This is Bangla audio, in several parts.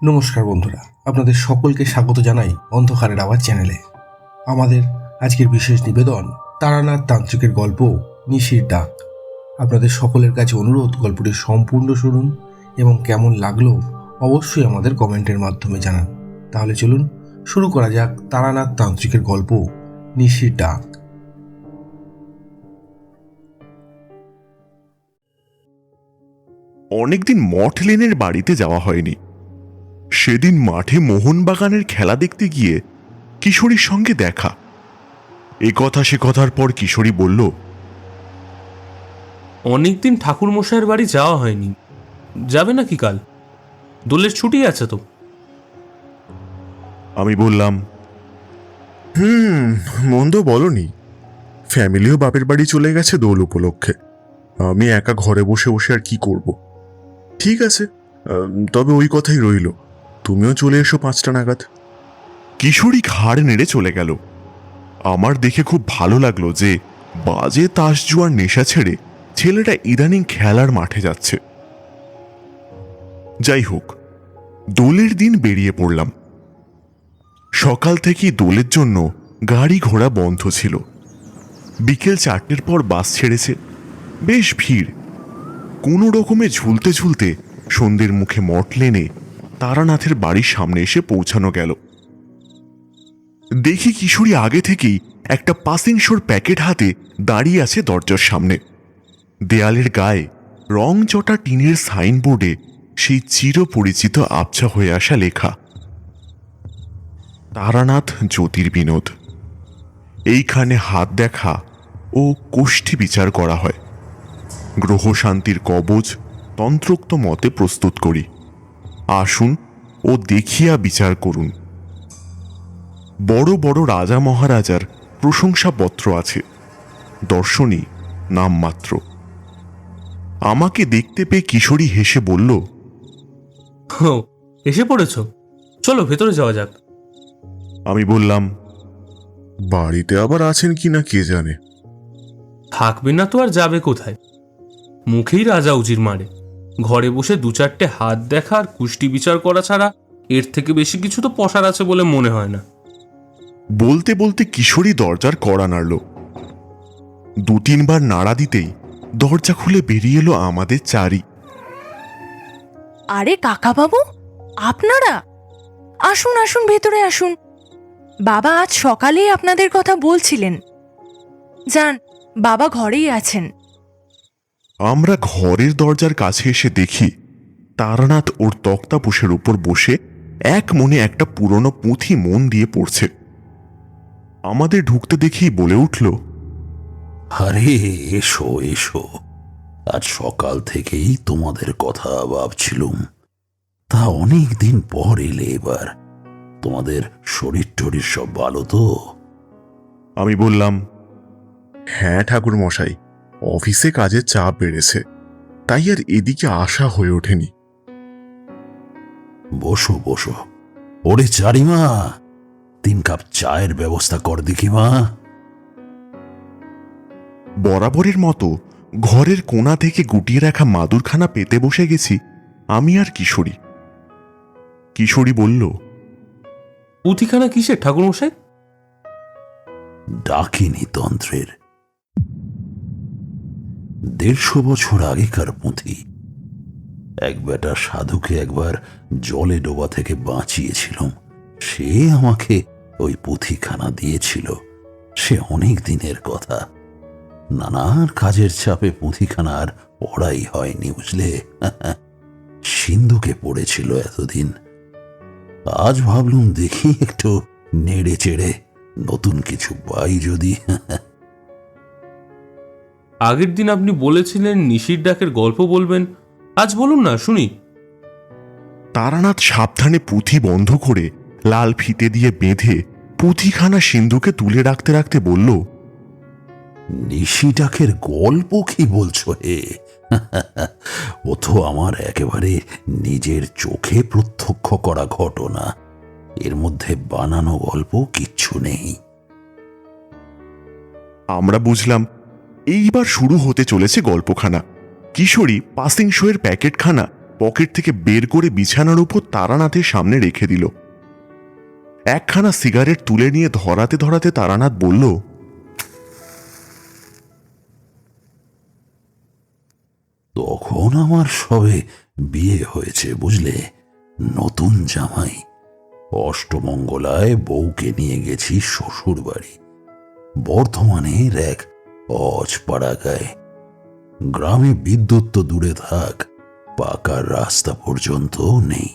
নমস্কার বন্ধুরা, আপনাদের সকলকে স্বাগত জানাই অন্ধকারের আওয়াজ চ্যানেলে। আমাদের আজকের বিশেষ নিবেদন তারানাথ তান্ত্রিকের গল্প নিশির ডাক। আপনাদের সকলের কাছে অনুরোধ, গল্পটি সম্পূর্ণ শুনুন এবং কেমন লাগলো অবশ্যই আমাদের কমেন্টের মাধ্যমে জানান। তাহলে চলুন শুরু করা যাক তারানাথ তান্ত্রিকের গল্প নিশির ডাক। অনেকদিন মঠ লেনের বাড়িতে যাওয়া হয়নি। সেদিন মাঠে মোহনবাগানের খেলা দেখতে গিয়ে কিশোরীর সঙ্গে দেখা। এ কথা সে কথার পর কিশোরী বলল, অনেকদিন ঠাকুর মশাইয়ের বাড়ি যাওয়া হয়নি, যাবে নাকি কাল? দোলের ছুটি আছে তো। আমি বললাম, মন্দ বলনি। ফ্যামিলিও বাপের বাড়ি চলে গেছে দোল উপলক্ষে। আমি একা ঘরে বসে বসে আর কি করব। ঠিক আছে, তবে ওই কথাই রইল, তুমিও চলে এসো 5টা নাগাদ। কিশোরী ঘাড় নেড়ে চলে গেল। আমার দেখে খুব ভালো লাগলো যে বাজে তাস জুয়ার নেশা ছেড়ে ছেলেটা ইদানিং খেলার মাঠে যাচ্ছে। যাই হোক, দোলের দিন বেরিয়ে পড়লাম। সকাল থেকেই দোলের জন্য গাড়ি ঘোড়া বন্ধ ছিল। বিকেল 4টের পর বাস ছেড়েছে, বেশ ভিড়। কোনো রকমে ঝুলতে ঝুলতে সন্ধ্যের মুখে মঠ লেনে তারানাথের বাড়ির সামনে এসে পৌঁছানো গেল। দেখি কিশোরী আগে থেকেই একটা পাসিং শোর প্যাকেট হাতে দাঁড়িয়ে আছে দরজার সামনে। দেয়ালের গায়ে রং চটা টিনের সাইনবোর্ডে সেই চিরপরিচিত আবছা হয়ে আসা লেখা, তারানাথ জ্যোতির্বিনোদ। এইখানে হাত দেখা ও কোষ্ঠী বিচার করা হয়। গ্রহ শান্তির কবচ তন্ত্রোক্ত মতে প্রস্তুত করি। আসুন ও দেখিয়া বিচার করুন। বড় বড় রাজা মহারাজার প্রশংসাপত্র আছে, দর্শনী নামমাত্র। আমাকে দেখতে পেয়ে কিশোরী হেসে বলল, ও, এসে পড়েছ, চলো ভেতরে যাওয়া যাক। আমি বললাম, বাড়িতে আবার আছেন কিনা কে জানে। থাকবে না তো আর যাবে কোথায়? মুখেই রাজা উজির মারে। ঘরে বসে 2-4টে হাত দেখা আর কুষ্টি বিচার করা ছাড়া এর থেকে বেশি কিছু তো পসার আছে বলে মনে হয় না। বলতে বলতে কিশোরী দরজার কড়া নাড়ল। 2-3 বার নাড়া দিতেই দরজা খুলে বেরিয়ে এলো আমাদের চারি। আরে কাকাবাবু, আপনারা আসুন আসুন, ভেতরে আসুন। বাবা আজ সকালেই আপনাদের কথা বলছিলেন। যান, বাবা ঘরেই আছেন। আমরা ঘরের দরজার কাছে এসে দেখি তারানাথ ওর তক্তাপোষের উপর বসে এক মনে একটা পুরনো পুঁথি মন দিয়ে পড়ছে। আমাদের ঢুকতে দেখেই বলে উঠল, আরে এসো এসো, আজ সকাল থেকেই তোমাদের কথা ভাবছিলুম। তা অনেক দিন পর এলে, এবার তোমাদের শরীর টরীর সব ভালো তো? আমি বললাম, হ্যাঁ ঠাকুর মশাই, অফিসে কাজের চাপ বেড়েছে, তাই আর এদিকে আসা হয়ে ওঠেনি। বসো বসো। ওরে চারিমা, 3 কাপ চায়ের ব্যবস্থা কর দেখি মা। বরাবরের মতো ঘরের কোণা থেকে গুটিয়ে রাখা মাদুরখানা পেতে বসে গেছি আমি আর কিশোরী। কিশোরী বলল, পুঁথিখানা কিসের ঠাকুর মশাই? ডাকিনী তন্ত্রের। 150 বছর আগেকার পুঁথি। এক বেটা সাধুকে একবার জলে ডোবা থেকে বাঁচিয়েছিলাম, সে আমাকে ওই পুঁথিখানা দিয়েছিল। সে অনেক দিনের কথা। নানান কাজের চাপে পুঁথিখানা আর পড়াই হয়নি, বুঝলে। সিন্ধুকে পড়েছিল এতদিন। আজ ভাবলুম দেখি একটু নেড়ে চেড়ে নতুন কিছু পাই যদি। আগের দিন আপনি বলেছিলেন নিশির ডাকের গল্প বলবেন, আজ বলুন না শুনি। তারানাথ সাবধানে পুঁথি বন্ধ করে লাল ফিতে দিয়ে বেঁধে পুঁথিখানা সিন্ধুকে তুলে রাখতে রাখতে বলল, নিশি ডাকের গল্প কি বলছো হে? ও তো আমার একেবারে নিজের চোখে প্রত্যক্ষ করা ঘটনা। এর মধ্যে বানানো গল্প কিচ্ছু নেই। আমরা বুঝলাম এইবার শুরু হতে চলেছে গল্পখানা। কিশোরী পাসিং শোয়ের প্যাকেটখানা পকেট থেকে বের করে বিছানার উপর তারানাথের সামনে রেখে দিল। একখানা সিগারেট তুলে নিয়ে ধরাতে ধরাতে তারানাথ বলল, তখন আমার সবে বিয়ে হয়েছে, বুঝলে, নতুন জামাই। অষ্টমঙ্গলায় বউকে নিয়ে গেছি শ্বশুর বাড়ি, বর্ধমানের এক অজপাড়া গায়ে। গ্রামে বিদ্যুৎ তো দূরে থাক, পাকা রাস্তা পর্যন্ত নেই।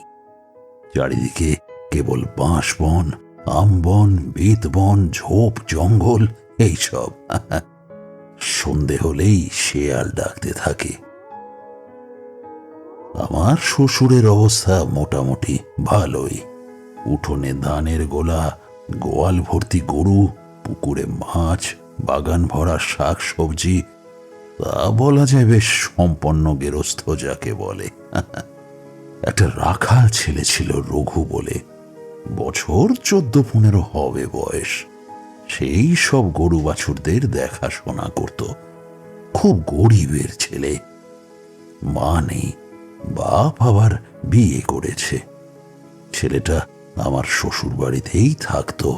চারিদিকে কেবল বাঁশ বন, আম বন, বেত বন, ঝোপ জঙ্গল, এইসব। সন্ধে হলেই শেয়াল ডাকতে থাকে। আমার শ্বশুরের অবস্থা মোটামুটি ভালোই। উঠোনে ধানের গোলা, গোয়াল ভর্তি গরু, পুকুরে মাছ, বাগান ভরা শাক সবজি। তা বলা যায় বেশ সম্পন্ন গেরস্থ যাকে বলে। একটা রাখাল ছেলে ছিল রঘু বলে, বছর 14-15 হবে বয়স। সেই সব গরু বাছুরদের দেখাশোনা করত। খুব গরিবের ছেলে, মা নেই, বাপ আবার বিয়ে করেছে। ছেলেটা আমার শ্বশুর বাড়িতেই থাকতো,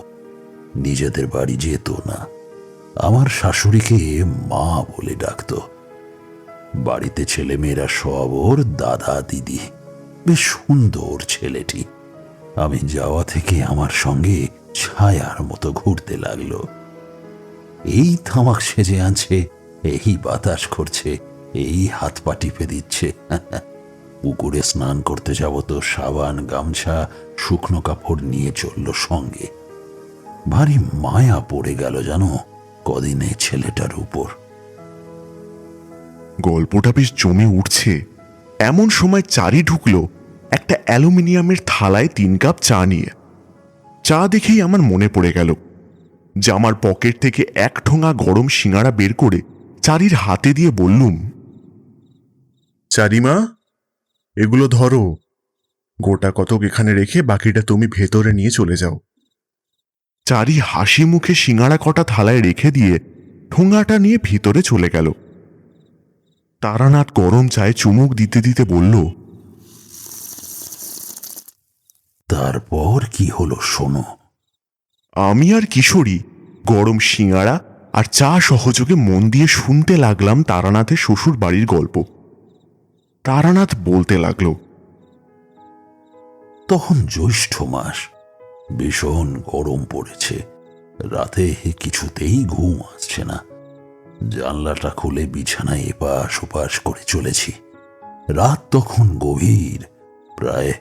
নিজেদের বাড়ি যেত না। আমার শাশুড়িকে মা বলে ডাকতো। বাড়িতে ছেলেমেয়েরা সব ওর দাদা দিদি। বেশ সুন্দর ছেলেটি। আমি যাওয়া থেকে আমার সঙ্গে ছায়ার মতো ঘুরতে লাগলো। এই তামাক সেজে আনছে, এই বাতাস করছে, এই হাত পা টিপে দিচ্ছে। পুকুরে স্নান করতে যাব তো সাবান, গামছা, শুকনো কাপড় নিয়ে চলল সঙ্গে। ভারী মায়া পড়ে গেল জানো কদিনে ছেলেটার উপর। গল্পটা বেশ জমে উঠছে এমন সময় চারি ঢুকলো একটা অ্যালুমিনিয়ামের থালায় 3 কাপ চা নিয়ে। চা দেখেই আমার মনে পড়ে গেল। জামার পকেট থেকে 1 ঠোঙা গরম সিঙাড়া বের করে চারির হাতে দিয়ে বললুম, চারিমা, এগুলো ধরো, গোটা কতক এখানে রেখে বাকিটা তুমি ভেতরে নিয়ে চলে যাও। চারি হাসি মুখে সিঙাড়া কটা থালায় রেখে দিয়ে ঠোঙাটা নিয়ে ভিতরে চলে গেল। তারানাথ গরম চায়ে চুমুক দিতে দিতে বলল, তারপর কি হলো শোনো। আমি আর কিশোরী গরম সিঙাড়া আর চা সহযোগে মন দিয়ে শুনতে লাগলাম তারানাথের শ্বশুর বাড়ির গল্প। তারানাথ বলতে লাগলো, তখন জ্যৈষ্ঠ মাস, ভীষণ গরম পড়েছে। রাতে কিছুতেই ঘুম আসছে না। জানলাটা খুলে বিছানায় এপাশ ওপাশ করে চলেছি। রাত তখন গভীর, প্রায়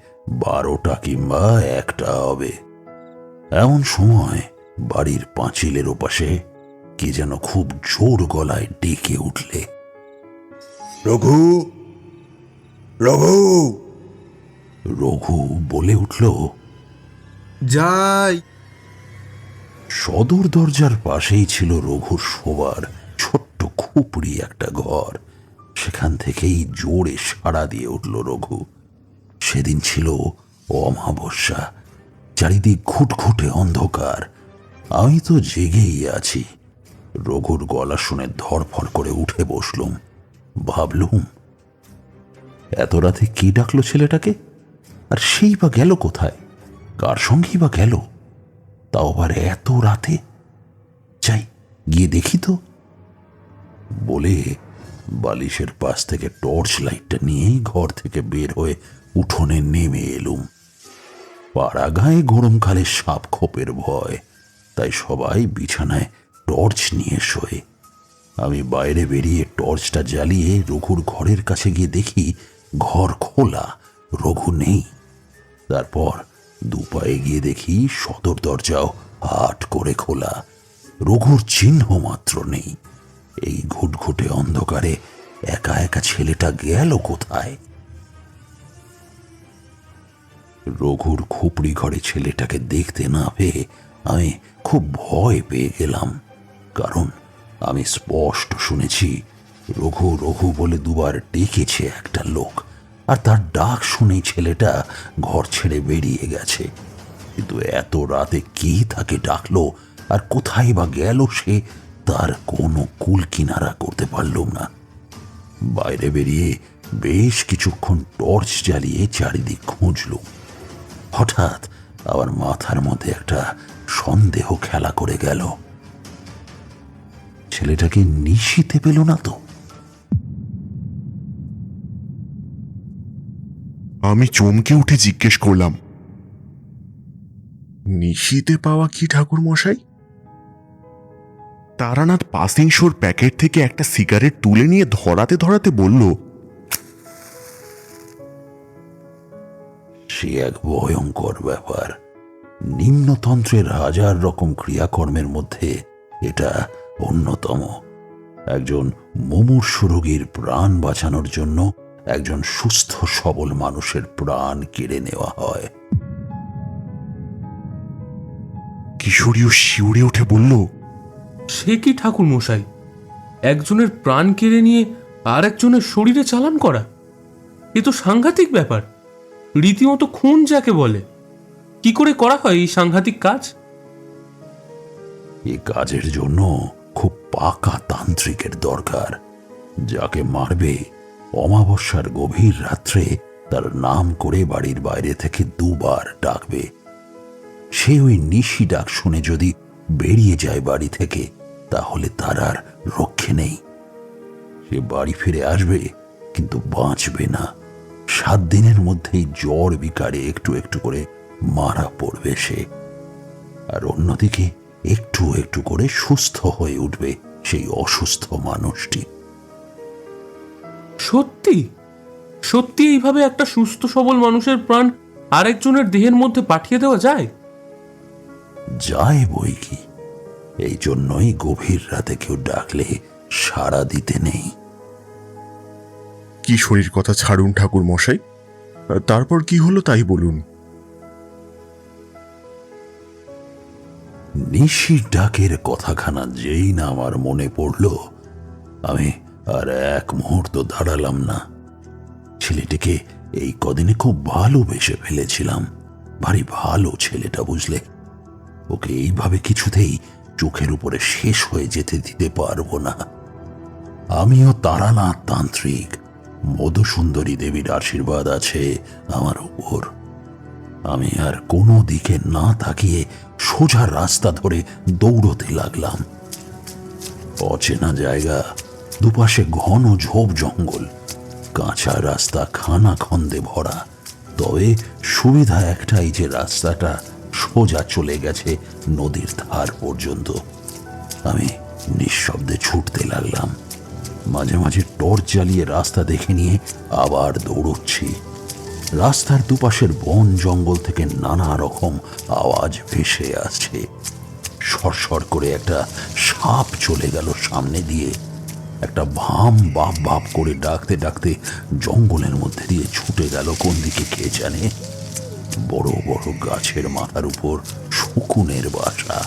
12টা কিংবা 1টা হবে। এমন সময় বাড়ির পাঁচিলের ওপাশে কে যেন খুব জোর গলায় ডেকে উঠলে, রঘু, রঘু। রঘু বলে উঠল, যাই। সদর দরজার পাশেই ছিল রঘুর শোবার ছোট্ট খুপড়ি একটা ঘর। সেখান থেকেই জোরে সাড়া দিয়ে উঠল রঘু। সেদিন ছিল অমাবস্যা, চারিদিক ঘুটঘুটে অন্ধকার। আমি তো জেগেই আছি। রঘুর গলা শুনে ধরফড় করে উঠে বসলুম। ভাবলুম, এত রাতে কি ডাকলো ছেলেটাকে, আর সেই বা গেল কোথায়, কার সঙ্গেই বা গেল, তাও আবার এত রাতে। যাই গিয়ে দেখি তো বলে বালিশের পাশ থেকে টর্চ লাইটটা নিয়ে ঘর থেকে বের হয়ে উঠোনে নেমে এলুম। পাড়া গায়ে গরমকালে সাপ খোপের ভয়, তাই সবাই বিছানায় টর্চ নিয়ে শোয়। আমি বাইরে বেরিয়ে টর্চটা জ্বালিয়ে রঘুর ঘরের কাছে গিয়ে দেখি ঘর খোলা, রঘু নেই। তারপর 2 পা এগিয়ে দেখি সদর দরজাও হাট করে খোলা, রঘুর চিহ্ন মাত্র নেই। এই ঘুটঘুটে অন্ধকারে একা একা ছেলেটা গেল কোথায়? রঘুর খুপড়ি ঘরে ছেলেটাকে দেখতে না পেয়ে আমি খুব ভয় পেয়ে গেলাম। কারণ আমি স্পষ্ট শুনেছি রঘু রঘু বলে 2 বার ডেকেছে একটা লোক, আর তার ডাক শুনেই ছেলেটা ঘর ছেড়ে বেরিয়ে গেছে। কিন্তু এত রাতে কে তাকে ডাকলো আর কোথায় বা গেল সে, তার কোনো কুল কিনারা করতে পারলুম না। বাইরে বেরিয়ে বেশ কিছুক্ষণ টর্চ জ্বালিয়ে চারিদিক খুঁজলুম। হঠাৎ আমার মাথার মধ্যে একটা সন্দেহ খেলা করে গেল, ছেলেটাকে নিশিতে পেল না তো? আমি চমকে উঠে জিজ্ঞেস করলাম, নিশিতে পাওয়া কি ঠাকুর মশাই? তারানাথ পাসিং শোর প্যাকেট থেকে একটা সিগারেট তুলে নিয়ে ধরাতে ধরাতে বলল, সে এক ভয়ঙ্কর ব্যাপার। নিম্নতন্ত্রের হাজার রকম ক্রিয়াকর্মের মধ্যে এটা অন্যতম। একজন মুমূর্ষ রোগীর প্রাণ বাঁচানোর জন্য একজন সুস্থ সবল মানুষের প্রাণ কেড়ে নেওয়া হয়। কিশোরীও শিউরে উঠে বলল, সে কি ঠাকুর মশাই, একজনের প্রাণ কেড়ে নিয়ে আর একজনের শরীরে চালান করা? এ তো সাংঘাতিক ব্যাপার, রীতিমতো খুন যাকে বলে। কি করে করা হয় এই সাংঘাতিক কাজ? এই কাজের জন্য খুব পাকা তান্ত্রিকের দরকার। যাকে মারবে অমাবস্যার গভীর রাত্রে তার নাম করে বাড়ির বাইরে থেকে 2 বার ডাকবে। সে ওই নিশি ডাক শুনে যদি বেরিয়ে যায় বাড়ি থেকে, তাহলে তার আর রক্ষে নেই। সে বাড়ি ফিরে আসবে কিন্তু বাঁচবে না। 7 দিনের মধ্যেই জ্বর বিকারে একটু একটু করে মারা পড়বে সে। আর অন্যদিকে একটু একটু করে সুস্থ হয়ে উঠবে সেই অসুস্থ মানুষটি। সত্যি সত্যি এইভাবে একটা সুস্থ সবল মানুষের প্রাণ আরেকজনের দেহের মধ্যে পাঠিয়ে দেওয়া যায়? যায় বই কি, এই জন্যই গভীর রাতে কেউ ডাকলে সাড়া দিতে নেই। কিশোরীর কথা ছাড়ুন ঠাকুর মশাই, তারপর কি হলো তাই বলুন। নিশির ডাকের কথাখানা যেই না আমার মনে পড়ল, আমি আর এক মুহূর্ত দাঁড়ালাম না। ছেলেটিকে এই কদিনে খুব ভালোবেসে ফেলেছিলাম। ভারী ভালো ছেলেটা, বুঝলে। ওকে এইভাবে কিছুতেই চোখের উপরে শেষ হয়ে যেতে দিতে পারবো না। আমিও তারানাথ তান্ত্রিক, মধুসুন্দরী দেবীর আশীর্বাদ আছে আমার উপর। আমি আর কোনো দিকে না তাকিয়ে সোজা রাস্তা ধরে দৌড়তে লাগলাম। অচেনা জায়গা, দুপাশে ঘন ঝোপ জঙ্গল, কাঁচা রাস্তা খানাখন্দে ভরা। তবে সুবিধা একটাই যে রাস্তাটা সোজা চলে গেছে নদীর ধার পর্যন্ত। আমি নিঃশব্দে ছুটতে লাগলাম। মাঝে মাঝে টর্চ জ্বালিয়ে রাস্তা দেখে নিয়ে আবার দৌড়চ্ছি। রাস্তার দুপাশের বন জঙ্গল থেকে নানা রকম আওয়াজ ভেসে আসছে। সরসর করে একটা সাপ চলে গেল সামনে দিয়ে। একটা ভাম বাপ বাপ করে ডাকতে ডাকতে জঙ্গলের মধ্যে দিয়ে ছুটে গেল কোন দিকে কে জানে। বড় বড় গাছের মাথার উপর শকুনের বাসা।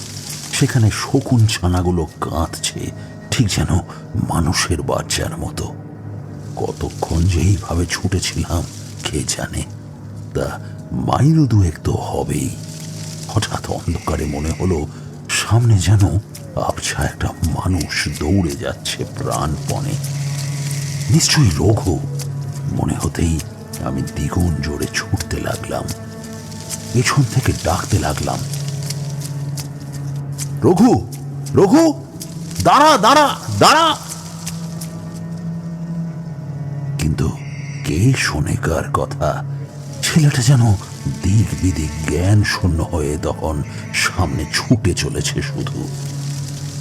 সেখানে শকুন ছানাগুলো কাঁদছে, ঠিক যেন মানুষের বাচ্চার মতো। কতক্ষণ যে এইভাবে ছুটেছিলাম কে জানে, তা মাইল 2 তো হবেই। হঠাৎ অন্ধকারে মনে হলো সামনে যেন আবছা একটা মানুষ দৌড়ে যাচ্ছে প্রাণপণে। নিশ্চয়ই রঘু। মনে হতেই আমি দ্বিগুণ জোরে ছুটতে লাগলাম। পেছন থেকে ডাকতে লাগলাম, রঘু, রঘু, দাঁড়া দাঁড়া দাঁড়া। কিন্তু কে শোনে কার কথা? ছেলেটা যেন দিক বিদিক জ্ঞান শূন্য হয়ে তখন সামনে ছুটে চলেছে শুধু।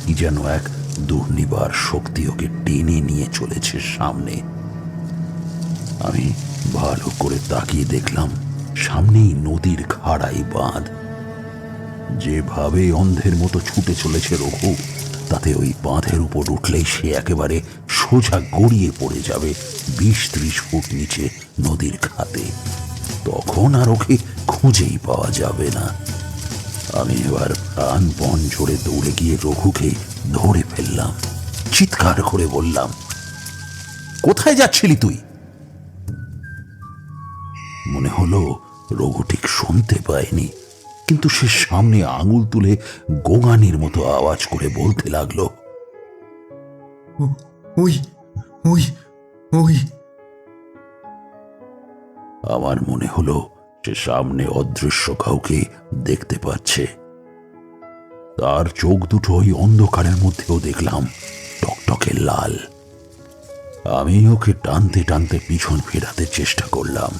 কি যেন এক দুর্নিবার শক্তি ওকে টেনে নিয়ে চলেছে সামনে। আমি ভালো করে তাকিয়ে দেখলাম সামনেই নদীর খাড়াই বাঁধ। যেভাবে অন্ধের মতো ছুটে চলেছে রঘু, তাতে ওই বাঁধের উপর উঠলেই সে একেবারে সোজা গড়িয়ে পড়ে যাবে 20-30 ফুট নিচে নদীর খাতে। তখন আর ওকে খুঁজেই পাওয়া যাবে না। আমি এবার প্রাণপণ জোরে দৌড়ে গিয়ে রঘুকে ধরে ফেললাম। চিৎকার করে বললাম, কোথায় যাচ্ছিলি তুই? মনে হলো রঘু ঠিক শুনতে পায়নি, কিন্তু সে সামনে আঙুল তুলে গোঙানির মতো আওয়াজ করে বলতে লাগলো, ওই ওই ওই আমার মনে হলো সে সামনে অদৃশ্য কাউকে দেখতে পাচ্ছে। তার চোখ দুটো ওই অন্ধকারের মধ্যেও দেখলাম টকটকে লাল। আমি ওকে টানতে টানতে পিছন ফেরাতে চেষ্টা করলাম,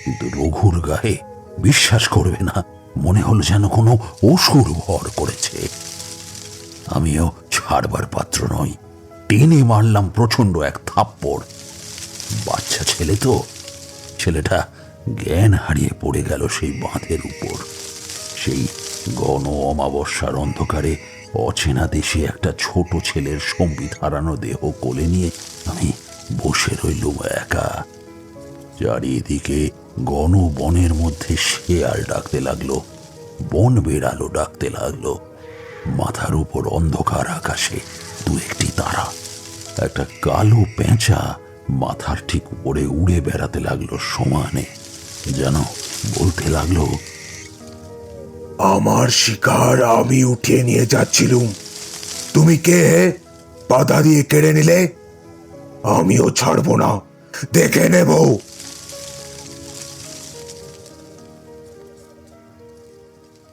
কিন্তু রঘুর গায়ে বিশ্বাস করবে না, মনে হলো যেন কোনো অসুর ভর করেছে। আমিও ছাড়বার পাত্র নই, টেনে মারলাম প্রচন্ড এক থাপ্পড়। বাচ্চা ছেলে তো, ছেলেটা জ্ঞান হারিয়ে পড়ে গেল সেই বাঁধের উপর। সেই ঘন অমাবস্যার অন্ধকারে অচেনা দেশে একটা ছোট ছেলের সম্বিত হারানো দেহ কোলে নিয়ে আমি বসে রইলুম একা। চারিদিকে ঘন বনের মধ্যে শেয়াল ডাকতে লাগলো, বন বেড়ালো ডাকতে লাগলো। মাথার উপর অন্ধকার আকাশে দু একটি তারা, একটা কালো পেঁচা মাথার ঠিক উপরে উড়ে বেড়াতে লাগলো সমানে, যেন বলতে লাগলো, আমার শিকার আমি উঠিয়ে নিয়ে যাচ্ছিলুম, তুমি কে বাধা দিয়ে কেড়ে নিলে? আমিও ছাড়বো না, দেখে নেব।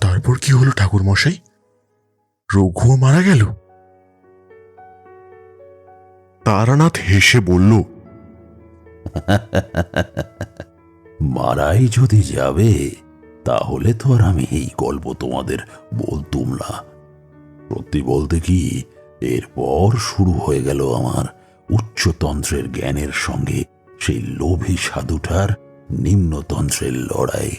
তারপর কি হলো ঠাকুর মশাই? রঘুও মারা গেল? তারানাথ হেসে বলল, মারাই যদি যাবে তাহলে তো আর আমি এই গল্প তোমাদের বলতুম না। সত্যি বলতে কি, এরপর শুরু হয়ে গেল আমার উচ্চতন্ত্রের জ্ঞানের সঙ্গে সেই লোভী সাধুটার নিম্নতন্ত্রের লড়াই।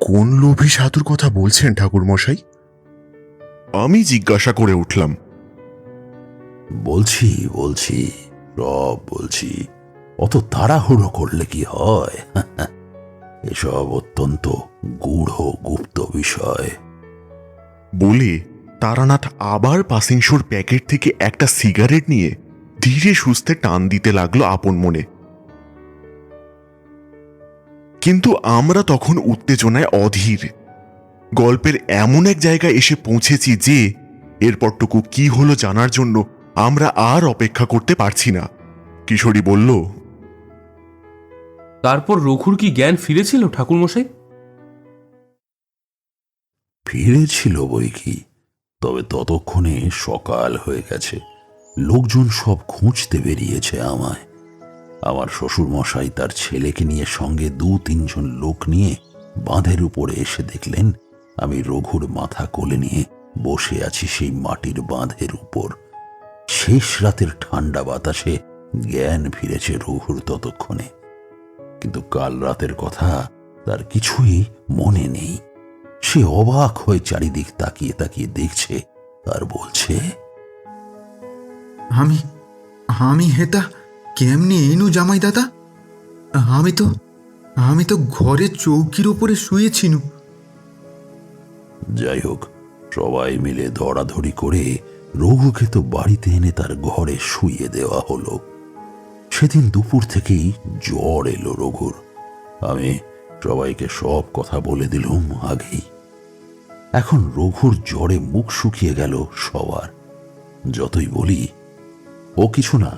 কোন লোভী সাধুর কথা বলছেন ঠাকুর মশাই? আমি জিজ্ঞাসা করে উঠলাম। বলছি বলছি সব বলছি, অত তাড়াহুড়ো করলে কি হয়? এসব অত্যন্ত গূঢ় গুপ্ত বিষয়। বলে তারানাথ আবার পাসিংশোর প্যাকেট থেকে একটা সিগারেট নিয়ে ধীরে সুস্থে টান দিতে লাগলো আপন মনে। কিন্তু আমরা তখন উত্তেজনায় অধীর। গল্পের এমন এক জায়গায় এসে পৌঁছেছি যে এরপরটুকু কি হলো জানার জন্য আমরা আর অপেক্ষা করতে পারছি না। কিশোরী বলল, তারপর রঘুর কি জ্ঞান ফিরেছিল ঠাকুরমশাই? ফিরেছিল বই কি, তবে ততক্ষণে সকাল হয়ে গেছে। লোকজন সব খুঁজতে বেরিয়েছে আমায়। আমার শ্বশুর মশাই তার ছেলেকে নিয়ে সঙ্গে 2-3 জন লোক নিয়ে বাঁধের উপরে এসে দেখলেন আমি রঘুর মাথা কোলে নিয়ে বসে আছি সেই মাটির বাঁধের উপর। শেষ রাতের ঠান্ডা বাতাসে জ্ঞান ফিরেছে রঘুর ততক্ষণে, কিন্তু কাল রাতের কথা তার কিছুই মনে নেই। সে অবাক হয়ে চারিদিক তাকিয়ে তাকিয়ে দেখছে আর বলছে, আমি আমি হেতা কেমনি এনু জামাই দাদা? আমি তো ঘরের চৌকির ওপরে শুয়েছিনু। যাই হোক, সবাই মিলে ধরাধরি করে রঘুকে তো বাড়িতে এনে তার ঘরে শুইয়ে দেওয়া হলো। সেদিন দুপুর থেকেই জ্বর এলো রঘুর। আমি সবাইকে সব কথা বলে দিলুম আগেই। এখন রঘুর জ্বরে মুখ শুকিয়ে গেল সবার। যতই বলি, ও কিছু না,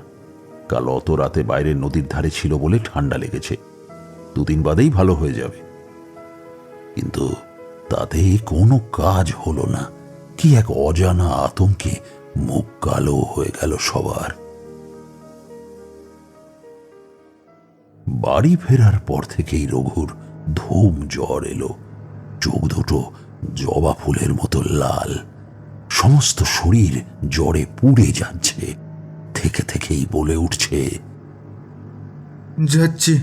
কাল অত রাতে বাইরে নদীর ধারে ছিল বলে ঠান্ডা লেগেছে, 2-3 বাদেই ভালো হয়ে যাবে। কিন্তু তাতে কোনো কাজ হলো না। কি এক অজানা আতঙ্কে মুখ কালো হয়ে গেল সবার। বাড়ি ফেরার পর থেকেই রঘুর ধুম জ্বর এলো। চোখ দুটো জবা ফুলের মতো লাল, সমস্ত শরীর জ্বরে পুড়ে যাচ্ছে। থেকে থেকেই বলে উঠছে, যাচ্ছি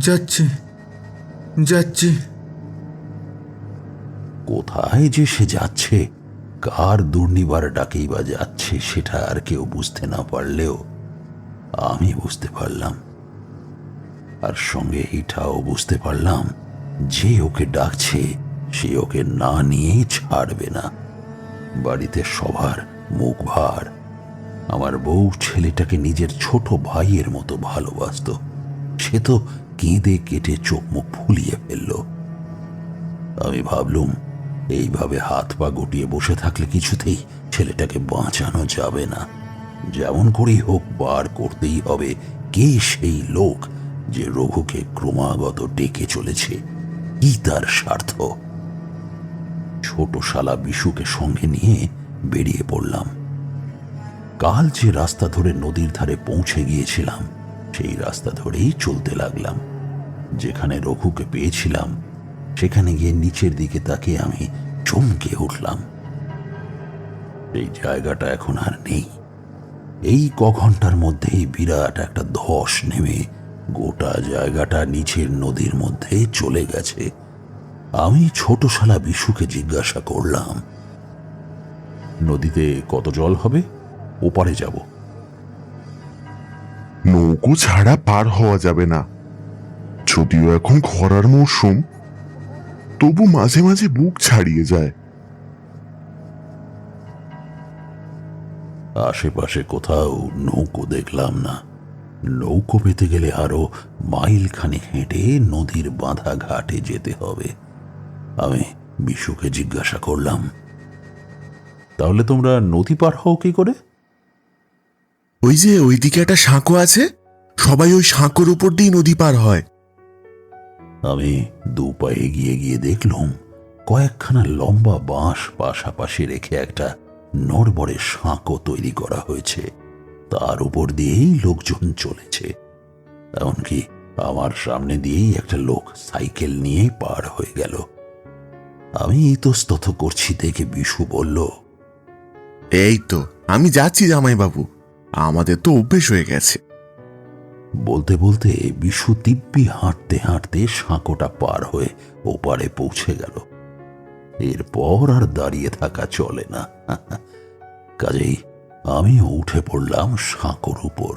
যাচ্ছি যাচ্ছি। কোথায় যে সে যাচ্ছে, কার দুর্নিবার ডাকেই বা যাচ্ছে, সেটা আর কেউ বুঝতে না পারলেও আমি বুঝতে পারলাম। আর সঙ্গে এটাও বুঝতে পারলাম যে ওকে ডাকছে সে ওকে না নিয়ে ছাড়বে না। বাড়িতে সবার মুখ ভার। আমার বউ ছেলেটাকে নিজের ছোট ভাইয়ের মতো ভালোবাসত, সে তো কেঁদে কেটে চোখ মুখ ফুলিয়ে ফেলল। আমি ভাবলুম, এইভাবে হাত পা গুটিয়ে বসে থাকলে কিছুতেই ছেলেটাকে বাঁচানো যাবে না। যেমন করেই হোক বার করতেই হবে কে সেই লোক যে রঘুকে ক্রমাগত ডেকে চলেছে। কি তার স্বার্থ? ছোট শালা বিশুকে সঙ্গে নিয়ে বেরিয়ে পড়লাম। কাল যে রাস্তা ধরে নদীর ধারে পৌঁছে গিয়েছিলাম সেই রাস্তা ধরেই চলতে লাগলাম। যেখানে রঘুকে পেয়েছিলাম সেখানে গিয়ে নিচের দিকে তাকিয়ে আমি চমকে উঠলাম। এই জায়গাটা এখন আর নেই। এই ঘন্টার মধ্যেই বিরাট একটা ধস নেমে গোটা জায়গাটা নিচের নদীর মধ্যে চলে গেছে। আমি ছোট শালা বিশুকে জিজ্ঞাসা করলাম, নদীতে কত জল হবে? ওপারে যাব। নৌকো ছাড়া পার হওয়া যাবে না। যদিও এখন খরার মরশুম, তবু মাঝে মাঝে বুক ছাড়িয়ে যায়। আশেপাশে কোথাও নৌকো দেখলাম না। নৌকো পেতে গেলে আরো মাইল খানেক হেঁটে নদীর বাঁধা ঘাটে যেতে হবে। আমি বিশুকে জিজ্ঞাসা করলাম, তাহলে তোমরা নদী পার হও কি করে? ওই যে ওইদিকে একটা সাঁকো আছে, সবাই ওই সাঁকোর উপর দিয়ে নদী পার হয়। আমি দু পায়ে এগিয়ে গিয়ে দেখলুম কয়েকখানা লম্বা বাঁশ পাশাপাশি রেখে একটা নড়বড়ে সাঁকো তৈরি করা হয়েছে। তার উপর দিয়েই লোকজন চলেছে। এমনকি আমার সামনে দিয়েই একটা লোক সাইকেল নিয়ে পার হয়ে গেল। আমি ইতস্তত করছি দেখে বিশু বলল, এই তো আমি যাচ্ছি জামাইবাবু, আমাদের তো অভ্যেস হয়ে গেছে। বলতে বলতে বিশু দিব্যি হাঁটতে হাঁটতে সাঁকোটা পার হয়ে ওপারে পৌঁছে গেল। এরপর আর দাঁড়িয়ে থাকা চলে না। কাজেই আমিও উঠে পড়লাম সাঁকোর উপর।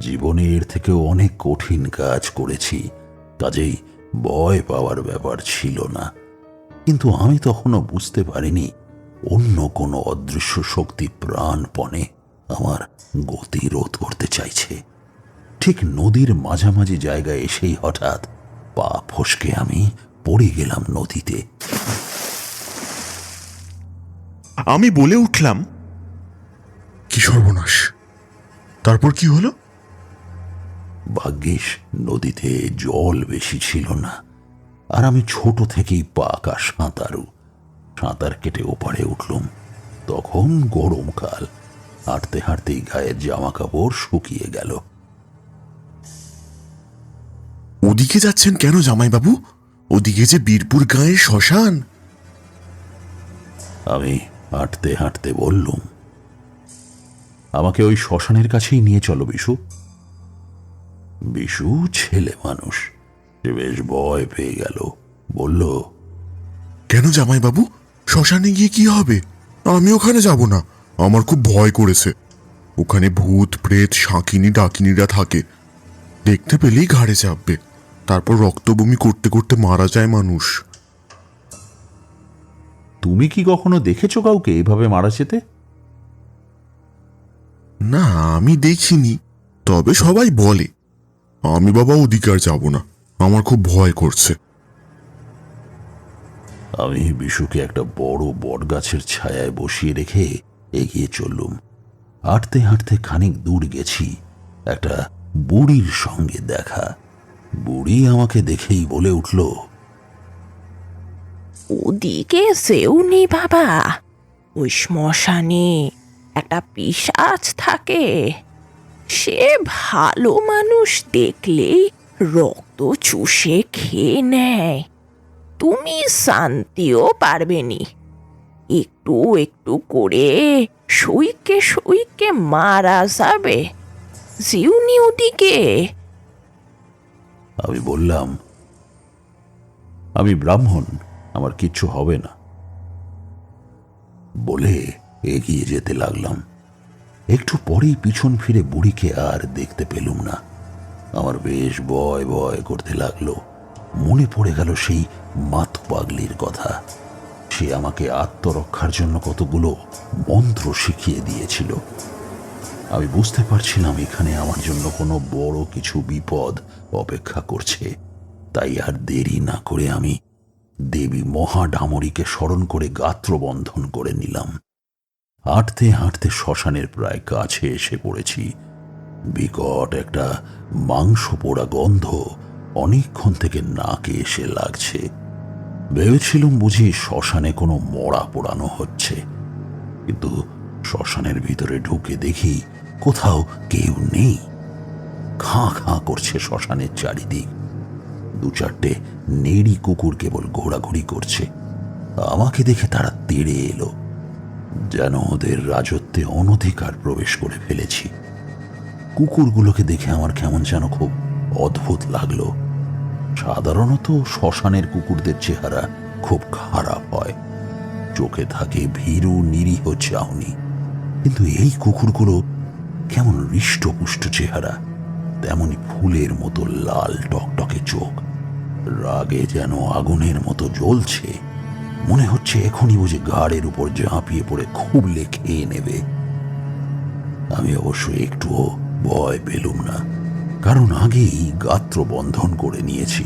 জীবনে এর থেকেও অনেক কঠিন কাজ করেছি, কাজেই ভয় পাওয়ার ব্যাপার ছিল না। কিন্তু আমি তখনও বুঝতে পারিনি অন্য কোনো অদৃশ্য শক্তি প্রাণপণে আমার গতি রোধ করতে চাইছে। ঠিক নদীর মাঝামাঝি জায়গায় এসেই হঠাৎ পা ফসকে আমি পড়ে গেলাম নদীতে। আমি বলে উঠলাম, কি সর্বনাশ! তারপর কি হলো? ভাগ্যিস নদীতে জল বেশি ছিল না, আর আমি ছোট থেকেই পাকা সাঁতারু। সাঁতার কেটে ওপারে উঠলুম। তখন গরমকাল, হাঁটতে হাঁটতেই গায়ের জামা কাপড় শুকিয়ে গেল। ওদিকে যাচ্ছেন কেন জামাইবাবু? ওদিকে যে বীরপুর গাঁয়ের শ্মশান। আমি হাঁটতে হাঁটতে বললুম, আমাকে ওই শ্মশানের কাছেই নিয়ে চলো বিশু। বিশু ছেলে মানুষ, সে বেশ ভয় পেয়ে গেল। বলল, কেন জামাইবাবু, শ্মশানে গিয়ে কি হবে? আমি ওখানে যাব না, আমার খুব ভয় করেছে। ওখানে ভূত প্রেত শাঁকিনি ডাকিনিরা থাকে, দেখতে পেলেই ঘাড়ে চাপবে, তারপর রক্তবমি করতে করতে মারা যায় মানুষ। তুমি কি কখনো দেখেছো কাউকে এভাবে মারা যেতে? না, আমি দেখিনি, তবে সবাই বলে। আমি বাবা ওদিকে আর যাব না, আমার খুব ভয় করছে। আমি বিশুকে একটা বড় বটগাছের ছায়ায় বসিয়ে রেখে এগিয়ে চললুম। হাঁটতে হাঁটতে খানিক দূর গেছি, একটা বুড়ির সঙ্গে দেখা। বুড়ি আমাকে দেখেই বলে উঠল, ওদিকে সেও নেই বাবা, ওই শ্মশানে একটা পিশাচ থাকে। সে ভালো মানুষ দেখলেই রক্ত চুষে খেয়ে নেয়। তুমি শান্তিও পারবেনি। একটু একটু করে সইকে সইকে মারা যাবে। জিউনি ওদিকে। আমি বললাম, আমি ব্রাহ্মণ, আমার কিচ্ছু হবে না। বলে এগিয়ে যেতে লাগলাম। একটু পরেই পিছন ফিরে বুড়িকে আর দেখতে পেলুম না। আমার বেশ ভয় ভয় করতে লাগলো। মনে পড়ে গেল সেই মাত পাগলির কথা। সে আমাকে আত্মরক্ষার জন্য কতগুলো মন্ত্র শিখিয়ে দিয়েছিল। আমি বুঝতে পারছিলাম এখানে আমার জন্য কোনো বড় কিছু বিপদ অপেক্ষা করছে। তাই আর দেরি না করে আমি দেবী মহাডামরীকে স্মরণ করে গাত্রবন্ধন করে নিলাম। হাঁটতে হাঁটতে শ্মশানের প্রায় কাছে এসে পড়েছি। বিকট একটা মাংস পোড়া গন্ধ অনেকক্ষণ থেকে নাকে এসে লাগছে। ভেবেছিলাম বুঝি শ্মশানে কোনো মরা পোড়ানো হচ্ছে, কিন্তু শ্মশানের ভিতরে ঢুকে দেখি কোথাও কেউ নেই। খাঁ খাঁ করছে শ্মশানের চারিদিক। দু চারটে নেড়ি কুকুর কেবল ঘোরাঘুরি করছে। আমাকে দেখে তারা তেড়ে এলো, যেন ওদের রাজত্বে অনধিকার প্রবেশ করে ফেলেছি। কুকুরগুলোকে দেখে আমার কেমন যেন খুব অদ্ভুত লাগলো। সাধারণত শ্মশানের কুকুরদের চেহারা খুব খারাপ হয়, চোখে থাকে ভীরু নিরীহ চাউনি, কিন্তু এই কুকুরগুলো কেমন হৃষ্টপুষ্ট চেহারা, তেমনি ফুলের মতো লাল টকটকে চোখ, রাগে যেন আগুনের মতো জ্বলছে। মনে হচ্ছে এখনই বুঝে ঘাড়ের উপর ঝাঁপিয়ে পড়ে খুবলে খেয়ে নেবে। আমি অবশ্য একটুও ভয় পেলুম না, কারণ আগেই গাত্র বন্ধন করে নিয়েছি।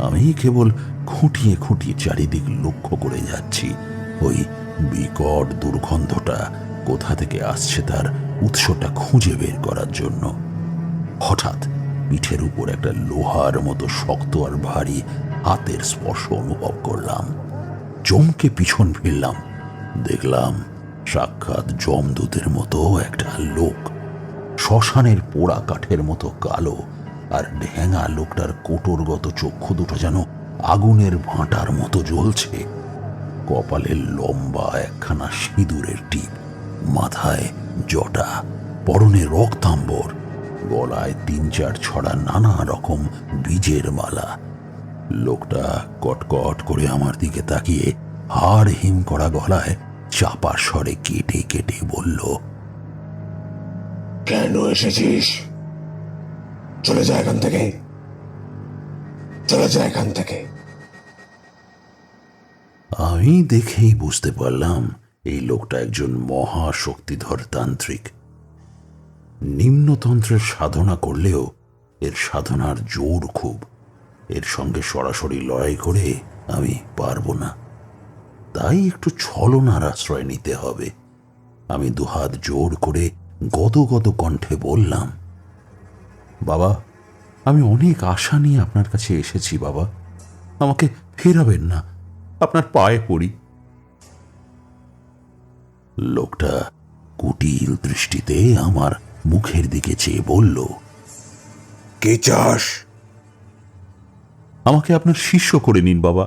আমি কেবল খুঁটিয়ে খুঁটিয়ে চারিদিক লক্ষ্য করে যাচ্ছি, ওই বিকট দুর্গন্ধটা কোথা থেকে আসছে তার উৎসটা খুঁজে বের করার জন্য। হঠাৎ পিঠের উপর একটা লোহার মতো শক্ত আর ভারী হাতের স্পর্শ অনুভব করলাম। চমকে পিছন ফিরলাম, দেখলাম সাক্ষাৎ যমদূতের মতো একটা লোক, শ্মশানের পোড়া কাঠের মতো কালো, আর ঢ্যাঙা লোকটার কোটরগত চক্ষু দুটো যেন আগুনের ভাঁটার মতো জ্বলছে। কপালে লম্বা একখানা সিঁদুরের টিপ, মাথায় জটা, পরনে রক্তাম্বর, গলায় ৩-৪ ছড়া নানা রকম বীজের মালা। লোকটা কটকট করে আমার দিকে তাকিয়ে হাড় হিম করা গলায় চাপা স্বরে কেটে কেটে বলল, কেন এসেছিস? চলে যা এখান থেকে, চলে যা এখান থেকে। আমি দেখেই বুঝতে পারলাম এই লোকটা একজন মহাশক্তিধর তান্ত্রিক। নিম্নতন্ত্রের সাধনা করলেও এর সাধনার জোর খুব। এর সঙ্গে সরাসরি লড়াই করে আমি পারবো না, তাই একটু ছলনার আশ্রয় নিতে হবে। আমি দুহাত জোর করে গদগদ কণ্ঠে বললাম, বাবা, আমি অনেক আশা নিয়ে আপনার কাছে এসেছি বাবা, আমাকে ফেরাবেন না, আপনার পায়ে পড়ি। লোকটা কুটিল দৃষ্টিতে আমার মুখের দিকে চেয়ে বলল, কে চাস? আমাকে আপনার শিষ্য করে নিন বাবা,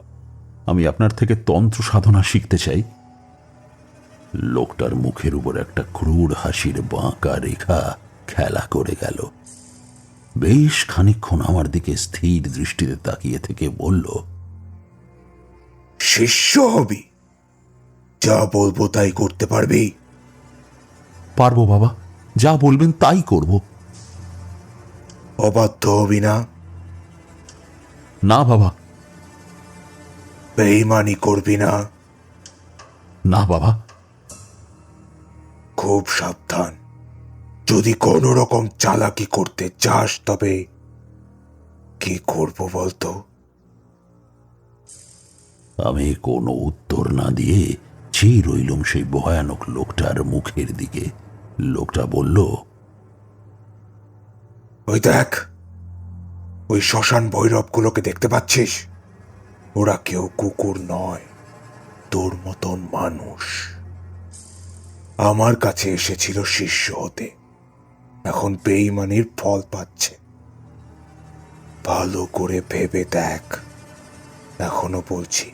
আমি আপনার থেকে তন্ত্র সাধনা শিখতে চাই। লোকটার মুখের উপর একটা ক্রূর হাসির বাঁকা রেখা খেলা করে গেল। বেশ খানিকক্ষণ আমার দিকে স্থির দৃষ্টিতে তাকিয়ে থেকে বলল, শিষ্য হবি? যা বলবো তাই করতে পারবি? পারবো বাবা, যা বলবেন তাই করব। অবাধ্য হবি না? না বাবা। বেঈমানি করবি না? না বাবা। খুব সাবধান, যদি কোনো রকম চালাকি করতে চাস তবে কি করব বলতো? আমি কোনো উত্তর না দিয়ে চেয়ে রইলুম সেই ভয়ানক লোকটার মুখের দিকে। লোকটা বলল, ওই দেখ, ওই শ্মশান ভৈরবগুলোকে দেখতে পাচ্ছিস? ওরা কেউ কুকুর নয়, তোর মতন মানুষ। আমার কাছে এসেছিল শিষ্য হতে, এখন বেঈমানির ফল পাচ্ছে। ভালো করে ভেবে দেখ, এখনো বলছি,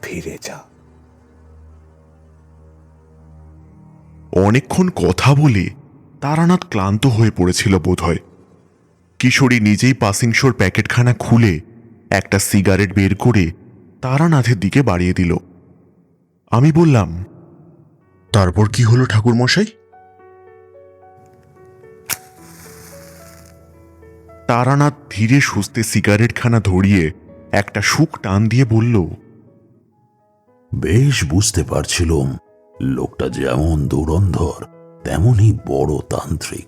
ফিরে যা। অনেকক্ষণ কথা বলে তারানাথ ক্লান্ত হয়ে পড়েছিল বোধহয়। কিশোরী নিজেই পাসিংশোর প্যাকেটখানা খুলে একটা সিগারেট বের করে তারানাথের দিকে বাড়িয়ে দিল। আমি বললাম, তারপর কি হলো ঠাকুরমশাই? তারানাথ ধীরে সুস্থে সিগারেটখানা ধরিয়ে একটা সুখ টান দিয়ে বলল, বেশ বুঝতে পারছিলুম লোকটা যেমন দুরন্ধর তেমনই বড় তান্ত্রিক।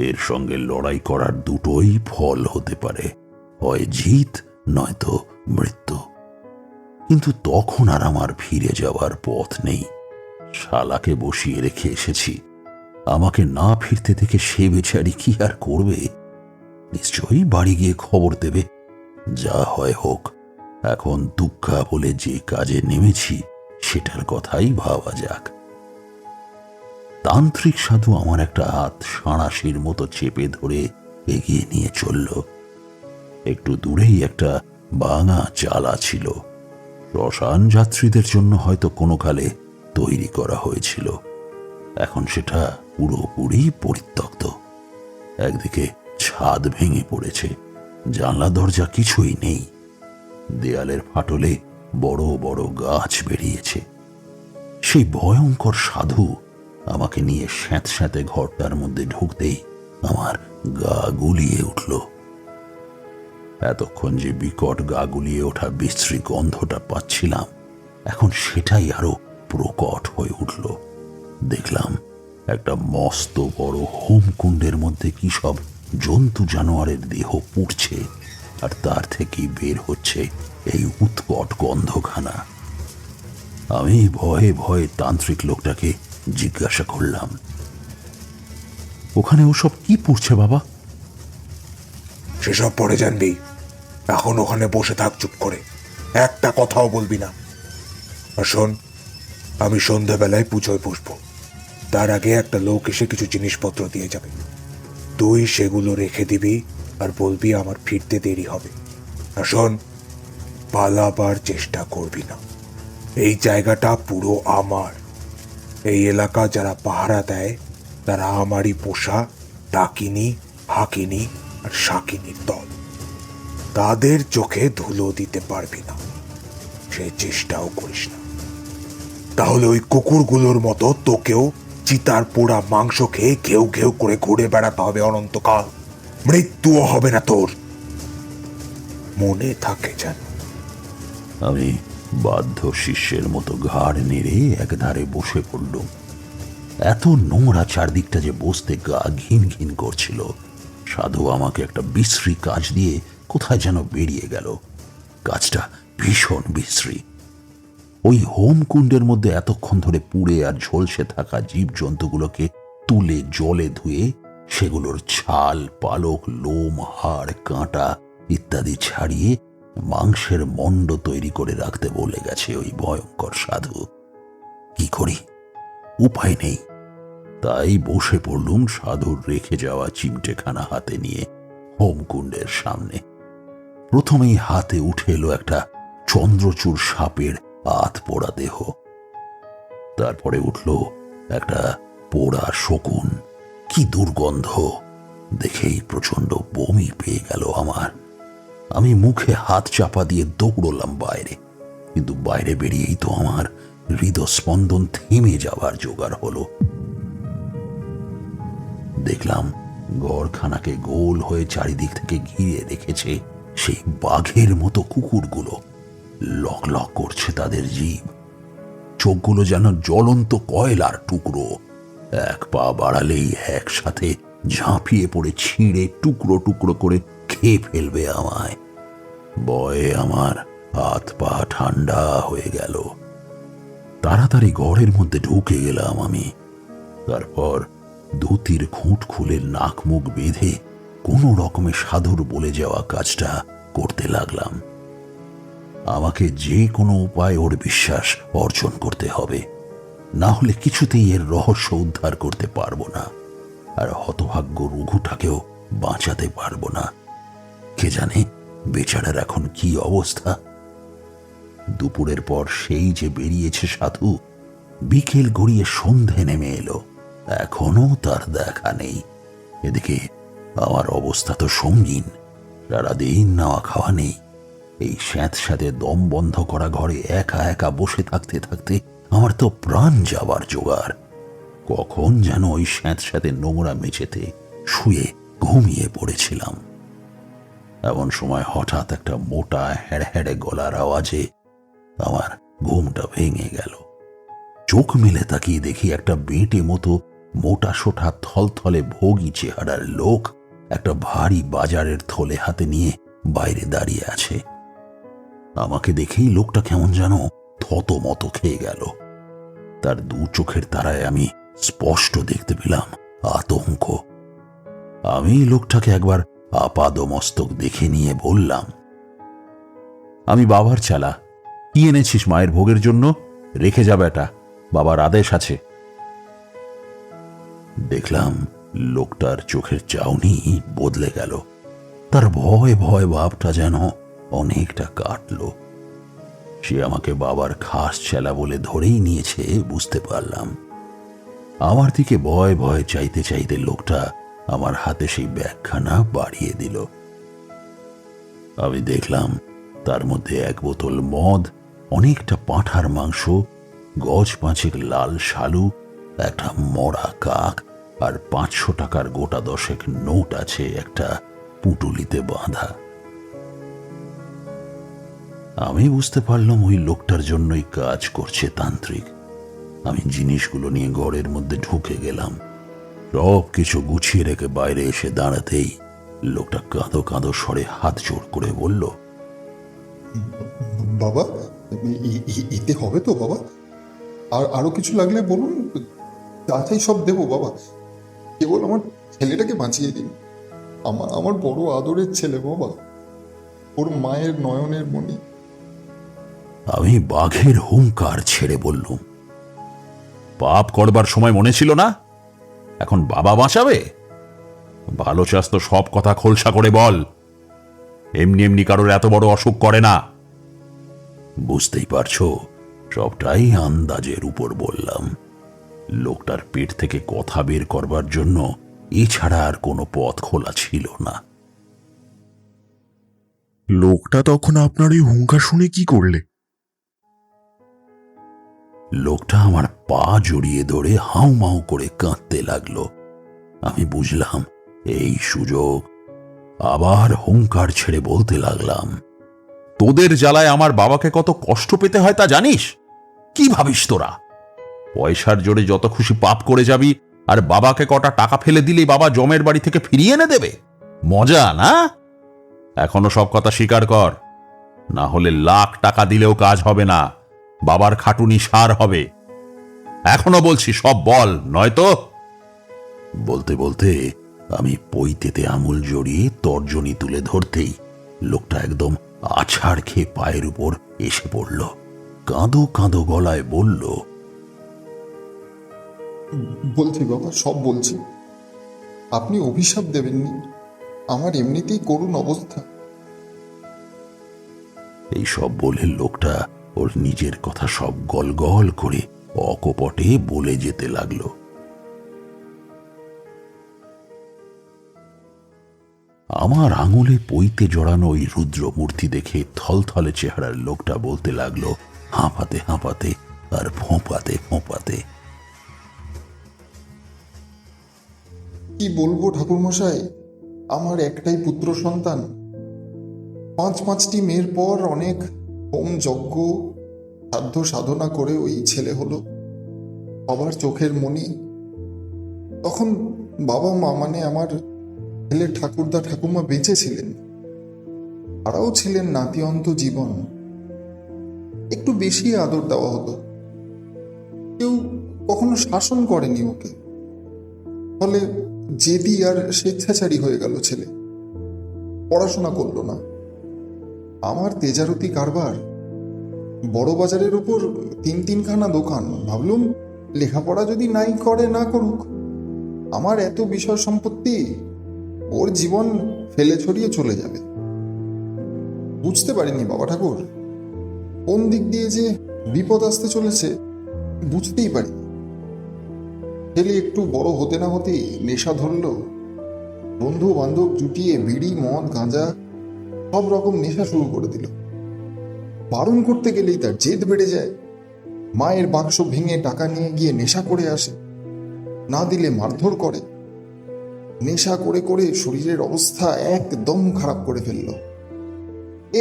এর সঙ্গে লড়াই করার দুটোই ফল হতে পারে, হয় জিত নয়তো মৃত্যু। কিন্তু তখন আর আমার ফিরে যাওয়ার পথ নেই। শালাকে বসিয়ে রেখে এসেছি, আমাকে না ফিরতে দেখে সে বেচারি কি আর করবে? নিশ্চয়ই বাড়ি গিয়ে খবর দেবে। যা হয় হোক, এখন দুঃখা বলে যে কাজে নেমেছি সেটার কথাই ভাবা যাক। তান্ত্রিক সাধু আমার একটা হাত সাঁড়াশির মতো চেপে ধরে এগিয়ে নিয়ে চলল। একটু দূরেই একটা ভাঙা চালা ছিল। শ্মশান যাত্রীদের জন্য হয়তো কোনো কালে তৈরি করা হয়েছিল। এখন সেটা পুরোপুরি পরিত্যক্ত। একদিকে ছাদ ভেঙে পড়েছে, জানলা দরজা কিছুই নেই। দেয়ালের ফাটলে বড় বড় গাছ বেরিয়েছে। সেই ভয়ঙ্কর সাধু আমাকে নিয়ে স্যাঁতস্যাঁতে ঘরটার মধ্যে ঢুকতেই আমার গা গুলিয়ে উঠল। এতক্ষণ যে বিকট গা গুলিয়ে ওঠা বিশ্রী গন্ধটা পাচ্ছিলাম, এখন সেটাই আরো প্রকট হয়ে উঠল। দেখলাম একটা মস্ত বড় হোমকুণ্ডের মধ্যে কি সব জন্তু জানোয়ারের দেহ পুড়ছে, আর তার থেকেই বের হচ্ছে এই উৎকট গন্ধখানা। আমি ভয়ে ভয়ে তান্ত্রিক লোকটাকে জিজ্ঞাসা করলাম, ওখানে ওসব কি পুড়ছে বাবা? সেসব পরে জানবি, এখন ওখানে বসে থাক চুপ করে, একটা কথাও বলবি না। আর শোন, আমি সন্ধ্যাবেলায় পুজোয় বসবো। তার আগে একটা লোক এসে কিছু জিনিসপত্র দিয়ে যাবে। তুই সেগুলো রেখে দিবি আর বলবি আমার ফিরতে দেরি হবে। আর শোন, পালাবার চেষ্টা করবি না। এই জায়গাটা পুরো আমার। এই এলাকা যারা পাহারা দেয় তারা আমারই পোষা ডাকিনী, হাকিনী আর শাকিনীর দল। তাদের চোখে ধুলো দিতে পারবি না, সে চেষ্টাও করিস না। তাহলে ওই কুকুরগুলোর মতো তোকেও চিতার পোড়া মাংস খেয়ে ঘেউ ঘেউ করে ঘুরে বেড়াতে হবে অনন্তকাল। মৃত্যুও হবে না তোর, মনে থাকে যেন। আমি বাধ্য শিষ্যের মতো ঘাড় নেড়ে একধারে বসে পড়লুম। এত নোংরা চারদিকটা যে বসতে গা ঘিন ঘিন করছিল। সাধু আমাকে একটা বিশ্রী কাজ দিয়ে কোথায় যেন বেরিয়ে গেল। কাজটা ভীষণ বিশ্রী। ওই হোমকুণ্ডের মধ্যে এতক্ষণ ধরে পুড়ে আর ঝলসে থাকা জীবজন্তুগুলোকে তুলে জলে ধুয়ে সেগুলোর ছাল, পালক, লোম, হাড়, কাঁটা ইত্যাদি ছাড়িয়ে মাংসের মণ্ড তৈরি করে রাখতে বলে গেছে ওই ভয়ঙ্কর সাধু। কি করি? উপায় নেই। তাই বসে পড়লুম সাধুর রেখে যাওয়া চিমটেখানা হাতে নিয়ে হোমকুণ্ডের সামনে। প্রথমেই হাতে উঠে এলো একটা চন্দ্রচূড় সাপের হাত পোড়া দেহ। তারপরে উঠল একটা পোড়া শকুন। কি দুর্গন্ধ! দেখেই প্রচন্ড বমি পেয়ে গেল আমার। আমি মুখে হাত চাপা দিয়ে দৌড়লাম বাইরে, কিন্তু বাইরে বেরিয়েই তো আমার হৃদস্পন্দন থেমে যাবার জোগাড় হলো। দেখলাম ঘরখানাকে গোল হয়ে চারিদিক থেকে ঘিরে রেখেছে সেই বাঘের মতো কুকুরগুলো। লক লক করছে তাদের জিভ। চোখগুলো যেন জ্বলন্ত কয়লার টুকরো। এক পা বাড়ালেই একসাথে ঝাঁপিয়ে পড়ে ছিঁড়ে টুকরো টুকরো করে খেয়ে ফেলবে আমায়। ভয়ে আমার হাত পা ঠান্ডা হয়ে গেল। তাড়াতাড়ি ঘরের মধ্যে ঢুকে গেলাম আমি। তারপর ধুতির খুঁট খুলে নাক মুখ বেঁধে কোনো রকমে সাধুর বলে যাওয়া কাজটা করতে লাগলাম। আমাকে যে কোনো উপায় ওর বিশ্বাস অর্জন করতে হবে, না হলে কিছুতেই এর রহস্য উদ্ধার করতে পারবো না, আর হতভাগ্য রঘুটাকেও বাঁচাতে পারবো না। কে জানে বেচারার এখন কি অবস্থা। দুপুরের পর সেই যে বেরিয়েছে সাধু, বিকেল গড়িয়ে সন্ধে নেমে এলো, এখনো তার দেখা নেই। এদিকে আমার অবস্থা তো সঙ্গীন। সারাদিন নাওয়া খাওয়া নেই। এই স্যাঁতস্যাঁতে দম বন্ধ করা ঘরে একা একা বসে থাকতে থাকতে আমার তো প্রাণ যাবার জোগাড়। কখন যেন ওই স্যাঁতস্যাঁতে নোংরা মেঝেতে শুয়ে ঘুমিয়ে পড়েছিলাম। এমন সময় হঠাৎ একটা মোটা হ্যাড় হ্যাড়ে গলার আওয়াজে আমার ঘুমটা ভেঙে গেল। চোখ মেলে তাকিয়ে দেখি একটা বেঁটে মতো মোটা সোটা থলথলে ভোগী চেহারার লোক একটা ভারী বাজারের থলে হাতে নিয়ে বাইরে দাঁড়িয়ে আছে। আমাকে দেখেই লোকটা কেমন যেন থতমত খেয়ে গেল। তার দু চোখের তারায় আমি স্পষ্ট দেখতে পেলাম আতঙ্ক। আমি লোকটাকে একবার আপাদমস্তক দেখে নিয়ে বললাম, আমি বাবার চালা। কি এনেছিস মায়ের ভোগের জন্য? রেখে যাবে এটা, বাবার আদেশ আছে। দেখলাম লোকটার চোখের চাউনি বদলে গেল। তার ভয় ভয় ভাবটা যেন অনেকটা কাটল। সে আমাকে বাবার খাস চেলা বলে ধরেই নিয়েছে বুঝতে পারলাম। আমার দিকে ভয় ভয় চাইতে চাইতে লোকটা আমার হাতে সেই ব্যাগখানা বাড়িয়ে দিল। আমি দেখলাম তার মধ্যে 1 বোতল মদ, অনেকটা পাঁঠার মাংস, গজ 5 লাল শালু, একটা মরা কাক আর 500 টাকার গোটা 10 নোট আছে একটা পুঁটুলিতে বাঁধা। আমি বুঝতে পারলাম ওই লোকটার জন্যই কাজ করছে তান্ত্রিক। আমি জিনিসগুলো নিয়ে ঘরের মধ্যে ঢুকে গেলাম। সব কিছু গুছিয়ে রেখে বাইরে এসে দাঁড়াতেই লোকটা কাঁদো কাঁদো স্বরে হাত জোড় করে বলল, বাবা, এতে হবে তো বাবা? আর আরো কিছু লাগলে বলুন, তাতেই সব দেবো বাবা। কেবল আমার ছেলেটাকে বাঁচিয়ে দিন। আমার বড় আদরের ছেলে বাবা, ওর মায়ের নয়নের মণি। আমি বাঘের হুঙ্কার ছেড়ে বললুম, পাপ করবার সময় মনে ছিল না? এখন বাবা বাঁচাবে? ভালো চাস তো সব কথা খোলসা করে বল। এমনি এমনি কারোর এত বড় অসুখ করে না। বুঝতেই পারছো, সবটাই আন্দাজের উপর বললাম। লোকটার পেট থেকে কথা বের করবার জন্য এছাড়া আর কোনো পথ খোলা ছিল না। লোকটা তখন আপনার এই হুঙ্কার শুনে কি করলে? লোকটা আমার পা জড়িয়ে ধরে হাউ মাউ করে কাঁদতে লাগলো। আমি বুঝলাম এই সুযোগ। আবার হুঙ্কার ছেড়ে বলতে লাগলাম, তোদের জ্বালায় আমার বাবাকে কত কষ্ট পেতে হয় তা জানিস? কি ভাবিস তোরা? পয়সার জোরে যত খুশি পাপ করে যাবি, আর বাবাকে কটা টাকা ফেলে দিলেই বাবা জমের বাড়ি থেকে ফিরিয়ে এনে দেবে? মজা না? এখনো সব কথা স্বীকার কর, না হলে লাখ টাকা দিলেও কাজ হবে না। বাবার খাটুনি সার হবে। এখনো বলছি সব বল, নয়তো। বলতে বলতে আমি পৈতেতে আঙুল জড়িয়ে তর্জনী তুলে ধরতেই লোকটা একদম আছাড় খেয়ে পায়ের উপর এসে পড়ল। কাঁদো কাঁদো গলায় বলল, বলছি বাবা, সব বলছি। আপনি অভিশাপ দেবেননি, আমার এমনিতেই করুণ অবস্থা। এই সব বলে লোকটা ওর নিজের কথা সব গল গল করে অকপটে বলে যেতে লাগলো। আমার আঙুলে পইতে জড়ানো ওই রুদ্র মূর্তি দেখে থলথলে চেহারার লোকটা বলতে লাগলো হাঁপাতে হাঁপাতে আর ফোঁপাতে ফোঁপাতে, কি বলবো ঠাকুরমশাই, আমার একটাই পুত্র সন্তান। 5টি মেয়ের পর অনেক হোম যজ্ঞ সাধ্য সাধনা করে ওই ছেলে হলো সবার চোখের মণি। তখন বাবা মা মানে আমার ছেলে ঠাকুরদা ঠাকুমা বেঁচে ছিলেন, তারাও ছিলেন নাতিঅন্ত জীবন। একটু বেশি আদর দেওয়া হতো, কেউ কখনো শাসন করেনি ওকে। ফলে জেদি আর স্বেচ্ছাচারী হয়ে গেল ছেলে, পড়াশোনা করলো না। আমার তেজারতি কারবার, বড় বাজারের উপর 3খানা দোকান। ভাবলুম লেখাপড়া যদি নাই করে না করুক, আমার এত বিষয় সম্পত্তি, ওর জীবন ফেলে ছড়িয়ে চলে যাবে। বুঝতে পারিনি বাবা ঠাকুর, কোন দিক দিয়ে যে বিপদ আসতে চলেছে বুঝতেই পারি। ছেলে একটু বড় হতে না হতেই নেশা ধরল। বন্ধু বান্ধব জুটিয়ে বিড়ি মদ গাঁজা সব রকম নেশা শুরু করে দিল। বারণ করতে গেলেই তার জেদ বেড়ে যায়। মায়ের বাক্স ভেঙে টাকা নিয়ে গিয়ে নেশা করে আসে, না দিলে মারধর করে। নেশা করে করে শরীরের অবস্থা একদম খারাপ করে ফেলল।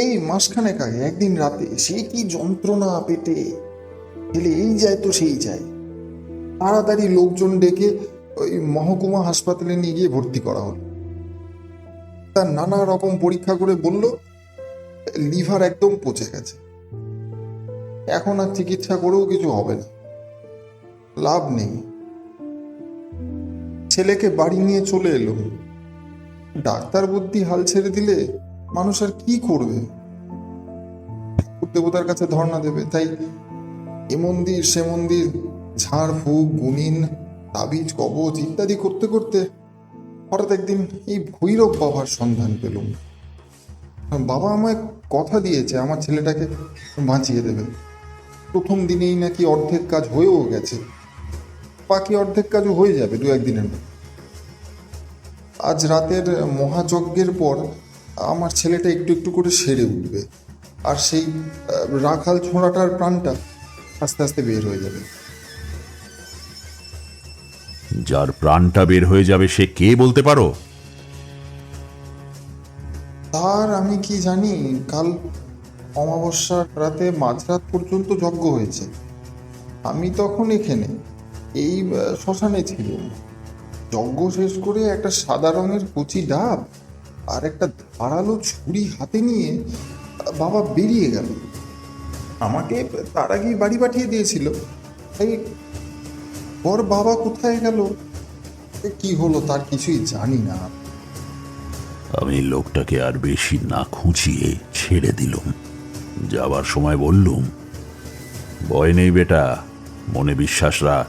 এই মাসখানেক আগে একদিন রাতে সে কি যন্ত্রণা পেটে, ছেলে এই যায় তো সেই যায়। তাড়াতাড়ি লোকজন ডেকে ওই মহকুমা হাসপাতালে নিয়ে গিয়ে ভর্তি করা হলো। তার নানা রকম পরীক্ষা করে বলল লিভার একদম পচে গেছে, এখন আর চিকিৎসা করেও কিছু হবে না, লাভ নেই। ছেলেকে বাড়ি নিয়ে চলে এলো। ডাক্তার বুদ্ধি হাল ছেড়ে দিলে মানুষ আর কি করবে? দেবতার কাছে ধর্ণা দেবে। তাই এ মন্দির সে মন্দির, ঝাড় ফুঁক, গুনিন, তাবিজ, কবচ ইত্যাদি করতে করতে হঠাৎ একদিন এই ভৈরব বাবার সন্ধান পেলুম। বাবা আমায় কথা দিয়েছে আমার ছেলেটাকে বাঁচিয়ে দেবে। প্রথম দিনেই নাকি অর্ধেক কাজ হয়েও গেছে, বাকি অর্ধেক কাজও হয়ে যাবে দু একদিনের মধ্যে। আজ রাতের মহাযজ্ঞের পর আমার ছেলেটা একটু একটু করে সেরে উঠবে, আর সেই রাখাল ছোঁড়াটার প্রাণটা আস্তে আস্তে বের হয়ে যাবে। যার প্রাণটা বের হয়ে যাবে সে কে বলতে পারো? তার আমি কি জানি। কাল অমাবস্যার রাতে মাঝরাত পর্যন্ত যজ্ঞ হয়েছে। আমি তখন এখানে এই শ্মশানে ছিলাম। যজ্ঞ শেষ করে একটা সাদা রঙের কচি ডাব আর একটা ধারালো ছুরি হাতে নিয়ে বাবা বেরিয়ে গেল। আমাকে তার আগেই বাড়ি পাঠিয়ে দিয়েছিল। তাই ওর বাবা কোথায় গেল, কি হলো তার কিছুই জানি না। আমি লোকটাকে আর বেশি না খুঁচিয়ে ছেড়ে দিলুম। যাবার সময় বললুম, ভয় নেই বেটা, মনে বিশ্বাস রাখ,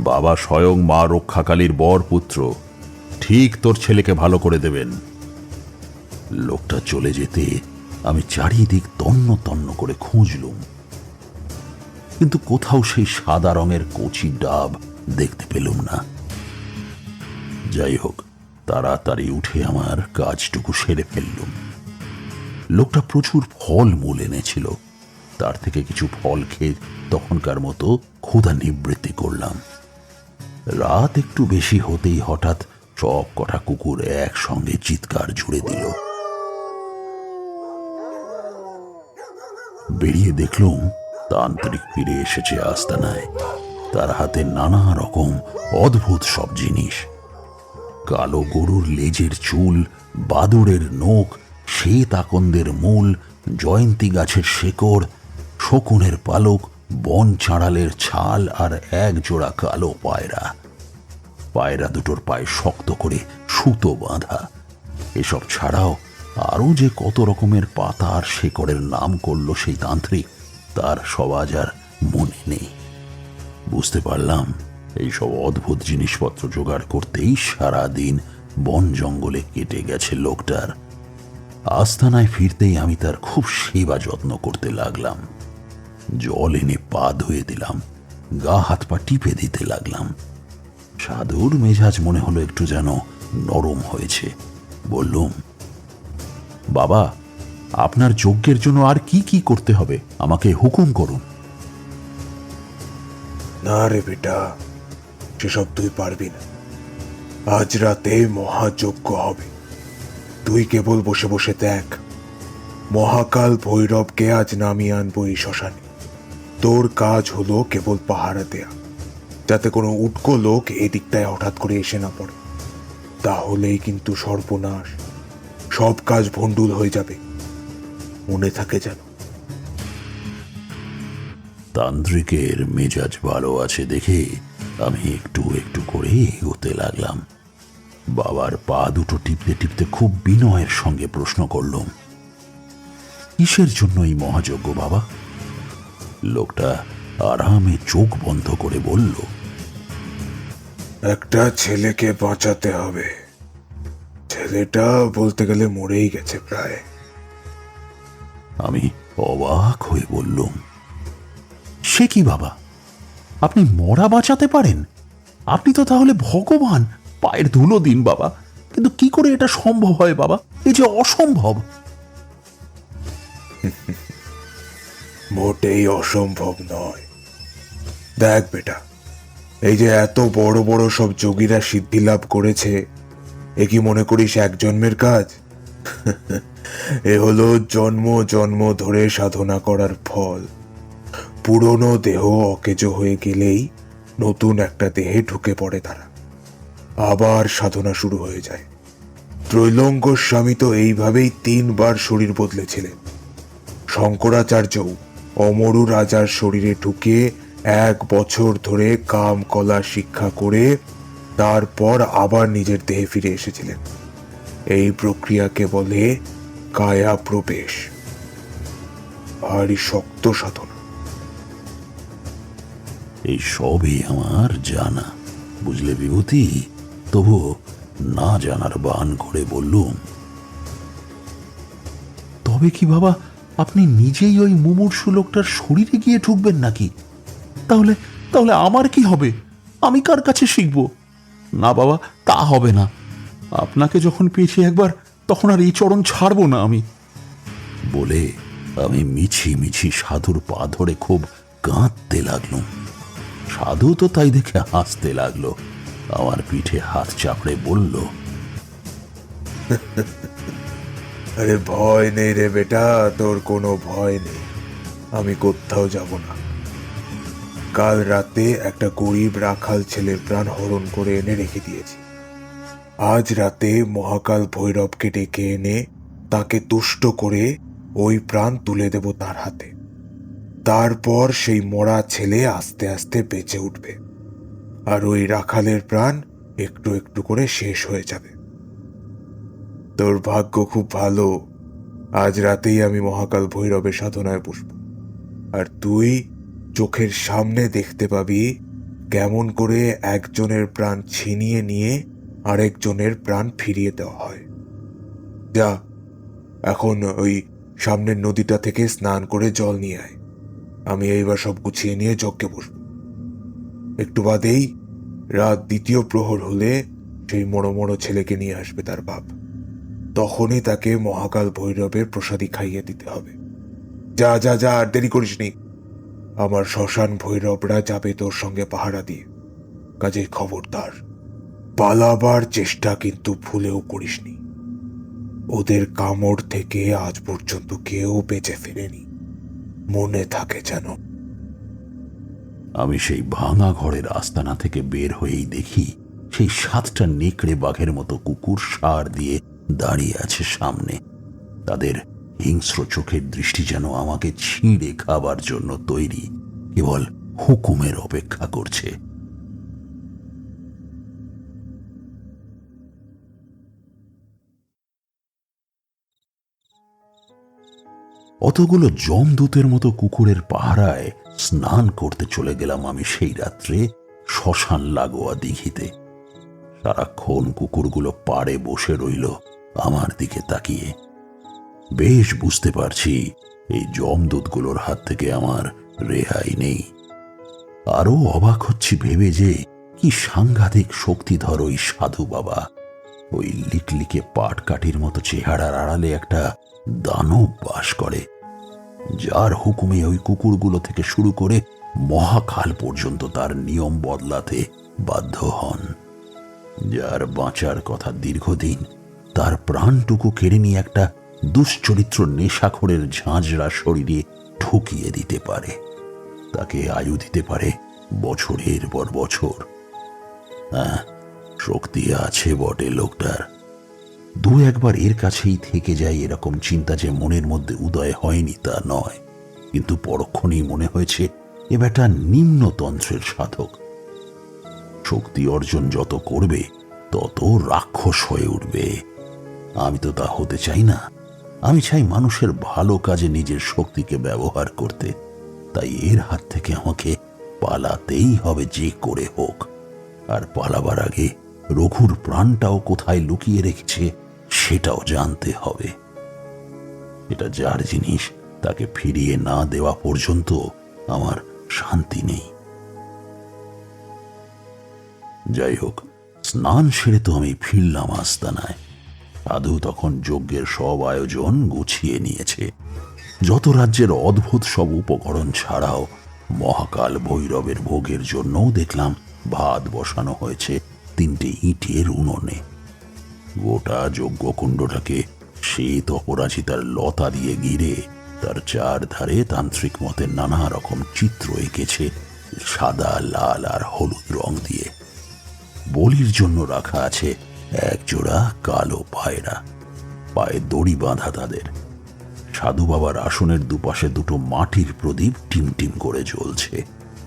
বাবা স্বয়ং মা রক্ষাকালীর বর পুত্র, ঠিক তোর ছেলেকে ভালো করে দেবেন। লোকটা চলে যেতে আমি চারিদিক তন্ন তন্ন করে খুঁজলুম, কিন্তু কোথাও সেই সাদা রঙের কচি ডাব দেখতে পেলুম না। যাই হোক, তাড়াতাড়ি উঠে আমার কাজটুকু সেরে ফেললুম। লোকটা প্রচুর ফল মূল এনেছিল, তার থেকে কিছু ফল খেয়ে তখনকার মতো ক্ষুধা নিবৃত্তি করলাম। রাত একটু বেশি হতেই হঠাৎ সব কটা কুকুর একসঙ্গে চিৎকার জুড়ে দিল। বেরিয়ে দেখলুম তান্ত্রিক ফিরে এসেছে আস্তানায়। তার হাতে নানা রকম অদ্ভুত সব জিনিস, কালো গরুর লেজের চুল, বাদুড়ের নোখ, শ্বেত আকন্দের মূল, জয়ন্তী গাছের শেকড়, শকুনের পালক, বন চাঁড়ালের ছাল আর এক জোড়া কালো পায়রা। পায়রা দুটোর পায়ে শক্ত করে সুতো বাঁধা। এসব ছাড়াও আরও যে কত রকমের পাতা আর শেকড়ের নাম করল সেই তান্ত্রিক, তার সব আজ আর মনে নেই। বুঝতে পারলাম এইসব অদ্ভুত জিনিসপত্র জোগাড় করতেই সারাদিন বন জঙ্গলে কেটে গেছে লোকটার। আস্তানায় ফিরতেই আমি তার খুব সেবা যত্ন করতে লাগলাম। জল এনে পা ধুয়ে দিলাম, গা হাত পা টিপে দিতে লাগলাম। সাধুর মেজাজ মনে হলো একটু যেন নরম হয়েছে। বললুম, বাবা, আপনার যজ্ঞের জন্য আর কি কি করতে হবে আমাকে হুকুম করুন। না রে বেটা, সেসব তুই পারবি না। আজ রাতে মহাযজ্ঞ হবে। তুই কেবল বসে বসে দেখ। মহাকাল ভৈরবকে আজ নামিয়ে আনবো এই শ্মশানে। তোর কাজ হলো কেবল পাহারা দেয়া, যাতে কোনো উটকো লোক এদিকটায় হঠাৎ করে এসে না পড়ে। তাহলেই কিন্তু সর্বনাশ, সব কাজ ভণ্ডুল হয়ে যাবে, মনে থাকে যেন। তান্ত্রিকের মেজাজ ভালো আছে দেখে আমি একটু একটু করে এগোতে লাগলাম। বাবার পা দুটো টিপতে টিপতে খুব বিনয়ের সঙ্গে প্রশ্ন করলুম, কিসের জন্য এই মহাযজ্ঞ বাবা? লোকটা আরামে চোখ বন্ধ করে বলল, একটা ছেলেকে বাঁচাতে হবে। ছেলেটা বলতে গেলে মরেই গেছে প্রায়। আমি অবাক হয়ে বললুম, সে কি বাবা, আপনি মরা বাঁচাতে পারেন? আপনি তো তাহলে ভগবান। পায়ের ধুলো দিন বাবা, কিন্তু কি করে এটা সম্ভব হয় বাবা? এ যে অসম্ভব। মোটেই অসম্ভব নয়। দেখ বেটা, এই যে এত বড় বড় সব যোগীরা সিদ্ধি লাভ করেছে, এ কি মনে করিস এক জন্মের কাজ? এ হলো জন্ম জন্ম ধরে সাধনা করার ফল। পুরনো দেহ অকেজো হয়ে গেলেই নতুন একটা দেহে ঢুকে পড়ে তারা, আবার সাধনা শুরু হয়ে যায়। ত্রৈলঙ্গ স্বামী তো এইভাবেই 3 বার শরীর বদলেছিলেন। শঙ্করাচার্যও অমরু রাজার শরীরে ঢুকে 1 বছর ধরে কাম কলা শিক্ষা করে তারপর আবার নিজের দেহে ফিরে এসেছিলেন। এই প্রক্রিয়াকে বলে কায়া প্রবেশ। ভারী শক্ত সাধনা। এই সবই আমার জানা, বুঝলে বিভূতি? তবু না জানার বান করে বললুম, তবে কি বাবা আপনি নিজেই ওই মুমূর্ষু লোকটার শরীরে গিয়ে ঢুকবেন নাকি? তাহলে তাহলে আমার কি হবে? আমি কার কাছে শিখব? না বাবা, তা হবে না। আপনাকে যখন পেয়েছি একবার, তখন আর এই চরণ ছাড়বো না আমি। বলে আমি মিছি মিছি সাধুর পা ধরে খুব কাঁদতে লাগলুম। সাধু তো তাই দেখে হাসতে লাগলো, আমার পিঠে হাত চাপড়ে বলল, আরে ভয় নেই রে বেটা, তোর কোনো ভয় নেই। আমি কোথাও যাব না। কাল রাতে একটা গরিব রাখাল ছেলের প্রাণ হরণ করে এনে রেখে দিয়েছি। আজ রাতে মহাকাল ভৈরবকে ডেকে এনে তাকে তুষ্ট করে ওই প্রাণ তুলে দেব তার হাতে। তারপর সেই মরা ছেলে আস্তে আস্তে বেঁচে উঠবে, আর ওই রাখালের প্রাণ একটু একটু করে শেষ হয়ে যাবে। তোর ভাগ্য খুব ভালো, আজ রাতেই আমি মহাকাল ভৈরবের সাধনায় বসব, আর তুই চোখের সামনে দেখতে পাবি কেমন করে একজনের প্রাণ ছিনিয়ে নিয়ে আরেকজনের প্রাণ ফিরিয়ে দেওয়া হয়। যা, এখন ওই সামনের নদীটা থেকে স্নান করে জল নিয়ে আয়। আমি এইবার সব গুছিয়ে নিয়ে যজ্ঞে বসব। একটু বাদেই রাত দ্বিতীয় প্রহর হলে সেই মরো মরো ছেলেকে নিয়ে আসবে তার বাপ। তখনই তাকে মহাকাল ভৈরবের প্রসাদী খাইয়ে দিতে হবে। যা যা যা, আর দেরি করিসনি। আমার শ্মশান ভৈরবরা যাবে তোর সঙ্গে পাহারা দিয়ে। কাজে খবরদার, পালাবার চেষ্টা কিন্তু ভুলেও করিসনি। ওদের কামড় থেকে আজ পর্যন্ত কেউ বেঁচে ফেরেনি, মনে থাকে যেন। আমি সেই ভাঙা ঘরের আস্তানা থেকে বের হয়েই দেখি সেই 7টা নেকড়ে বাঘের মতো কুকুর সার দিয়ে দাঁড়িয়ে আছে সামনে। তাদের হিংস্র চোখের দৃষ্টি যেন আমাকে ছিঁড়ে খাবার জন্য তৈরি, কেবল হুকুমের অপেক্ষা করছে। অতগুলো যমদূতের মতো কুকুরের পাহারায় স্নান করতে চলে গেলাম আমি সেই রাত্রে শ্মশান লাগোয়া দিঘিতে। সারাক্ষণ কুকুরগুলো পাড়ে বসে রইল আমার দিকে তাকিয়ে। বেশ বুঝতে পারছি এই যমদূতগুলোর হাত থেকে আমার রেহাই নেই। আরো অবাক হচ্ছি ভেবে যে কি সাংঘাতিক শক্তিধর ওই সাধু বাবা। ওই লিকলিকে পাটকাঠির মতো চেহারার আড়ালে একটা দানব বাস করে, যার হুকুমে ওই কুকুরগুলো থেকে শুরু করে মহাকাল পর্যন্ত তার নিয়ম বদলাতে বাধ্য হন। যার বাঁচার কথা দীর্ঘদিন, তার প্রাণটুকু কেড়ে নিয়ে একটা দুশ্চরিত্র নেশাখোরের ঝাঁঝরা শরীরে ঢুকিয়ে দিতে পারে, তাকে আয়ু দিতে পারে বছরের পর বছর। হ্যাঁ, শক্তি আছে বটে লোকটার। দু একবার এর কাছেই থেকে যায় এরকম চিন্তা যে মনের মধ্যে উদয় হয়নি তা নয়, কিন্তু পরক্ষণেই মনে হয়েছে এ বেটা নিম্নতন্ত্রের সাধক। শক্তি অর্জন যত করবে তত রাক্ষস হয়ে উঠবে। আমি তো তা হতে চাই না। আমি চাই মানুষের ভালো কাজে নিজের শক্তিকে ব্যবহার করতে। তাই এর হাত থেকে আমাকে পালাতেই হবে যে করে হোক। আর পালাবার আগে রঘুর প্রাণটাও কোথায় লুকিয়ে রেখেছে সেটাও জানতে হবে। এটা যার জিনিস, তাকে ফিরিয়ে না দেওয়া পর্যন্ত আমার শান্তি নেই। যাই হোক, স্নান সেরে তো আমি ফিরলাম আস্তানায়। সাধু তখন যজ্ঞের সব আয়োজন গুছিয়ে নিয়েছে। যত রাজ্যের অদ্ভুত সব উপকরণ ছাড়াও মহাকাল ভৈরবের ভোগের জন্যও দেখলাম ভাত বসানো হয়েছে 3টে ইটের উনুনে। গোটা যজ্ঞকুণ্ডটাকে শ্বেত অপরাজিতার লতা দিয়ে ঘিরে তার চারধারে তান্ত্রিক মতে নানা রকম চিত্র এঁকেছে সাদা, লাল আর হলুদ রং দিয়ে। বলির জন্য রাখা আছে একজোড়া কালো পায়রা, পায়ে দড়ি বাঁধা তাদের। সাধু বাবার আসনের দুপাশে 2টো মাটির প্রদীপ টিমটিম করে জ্বলছে,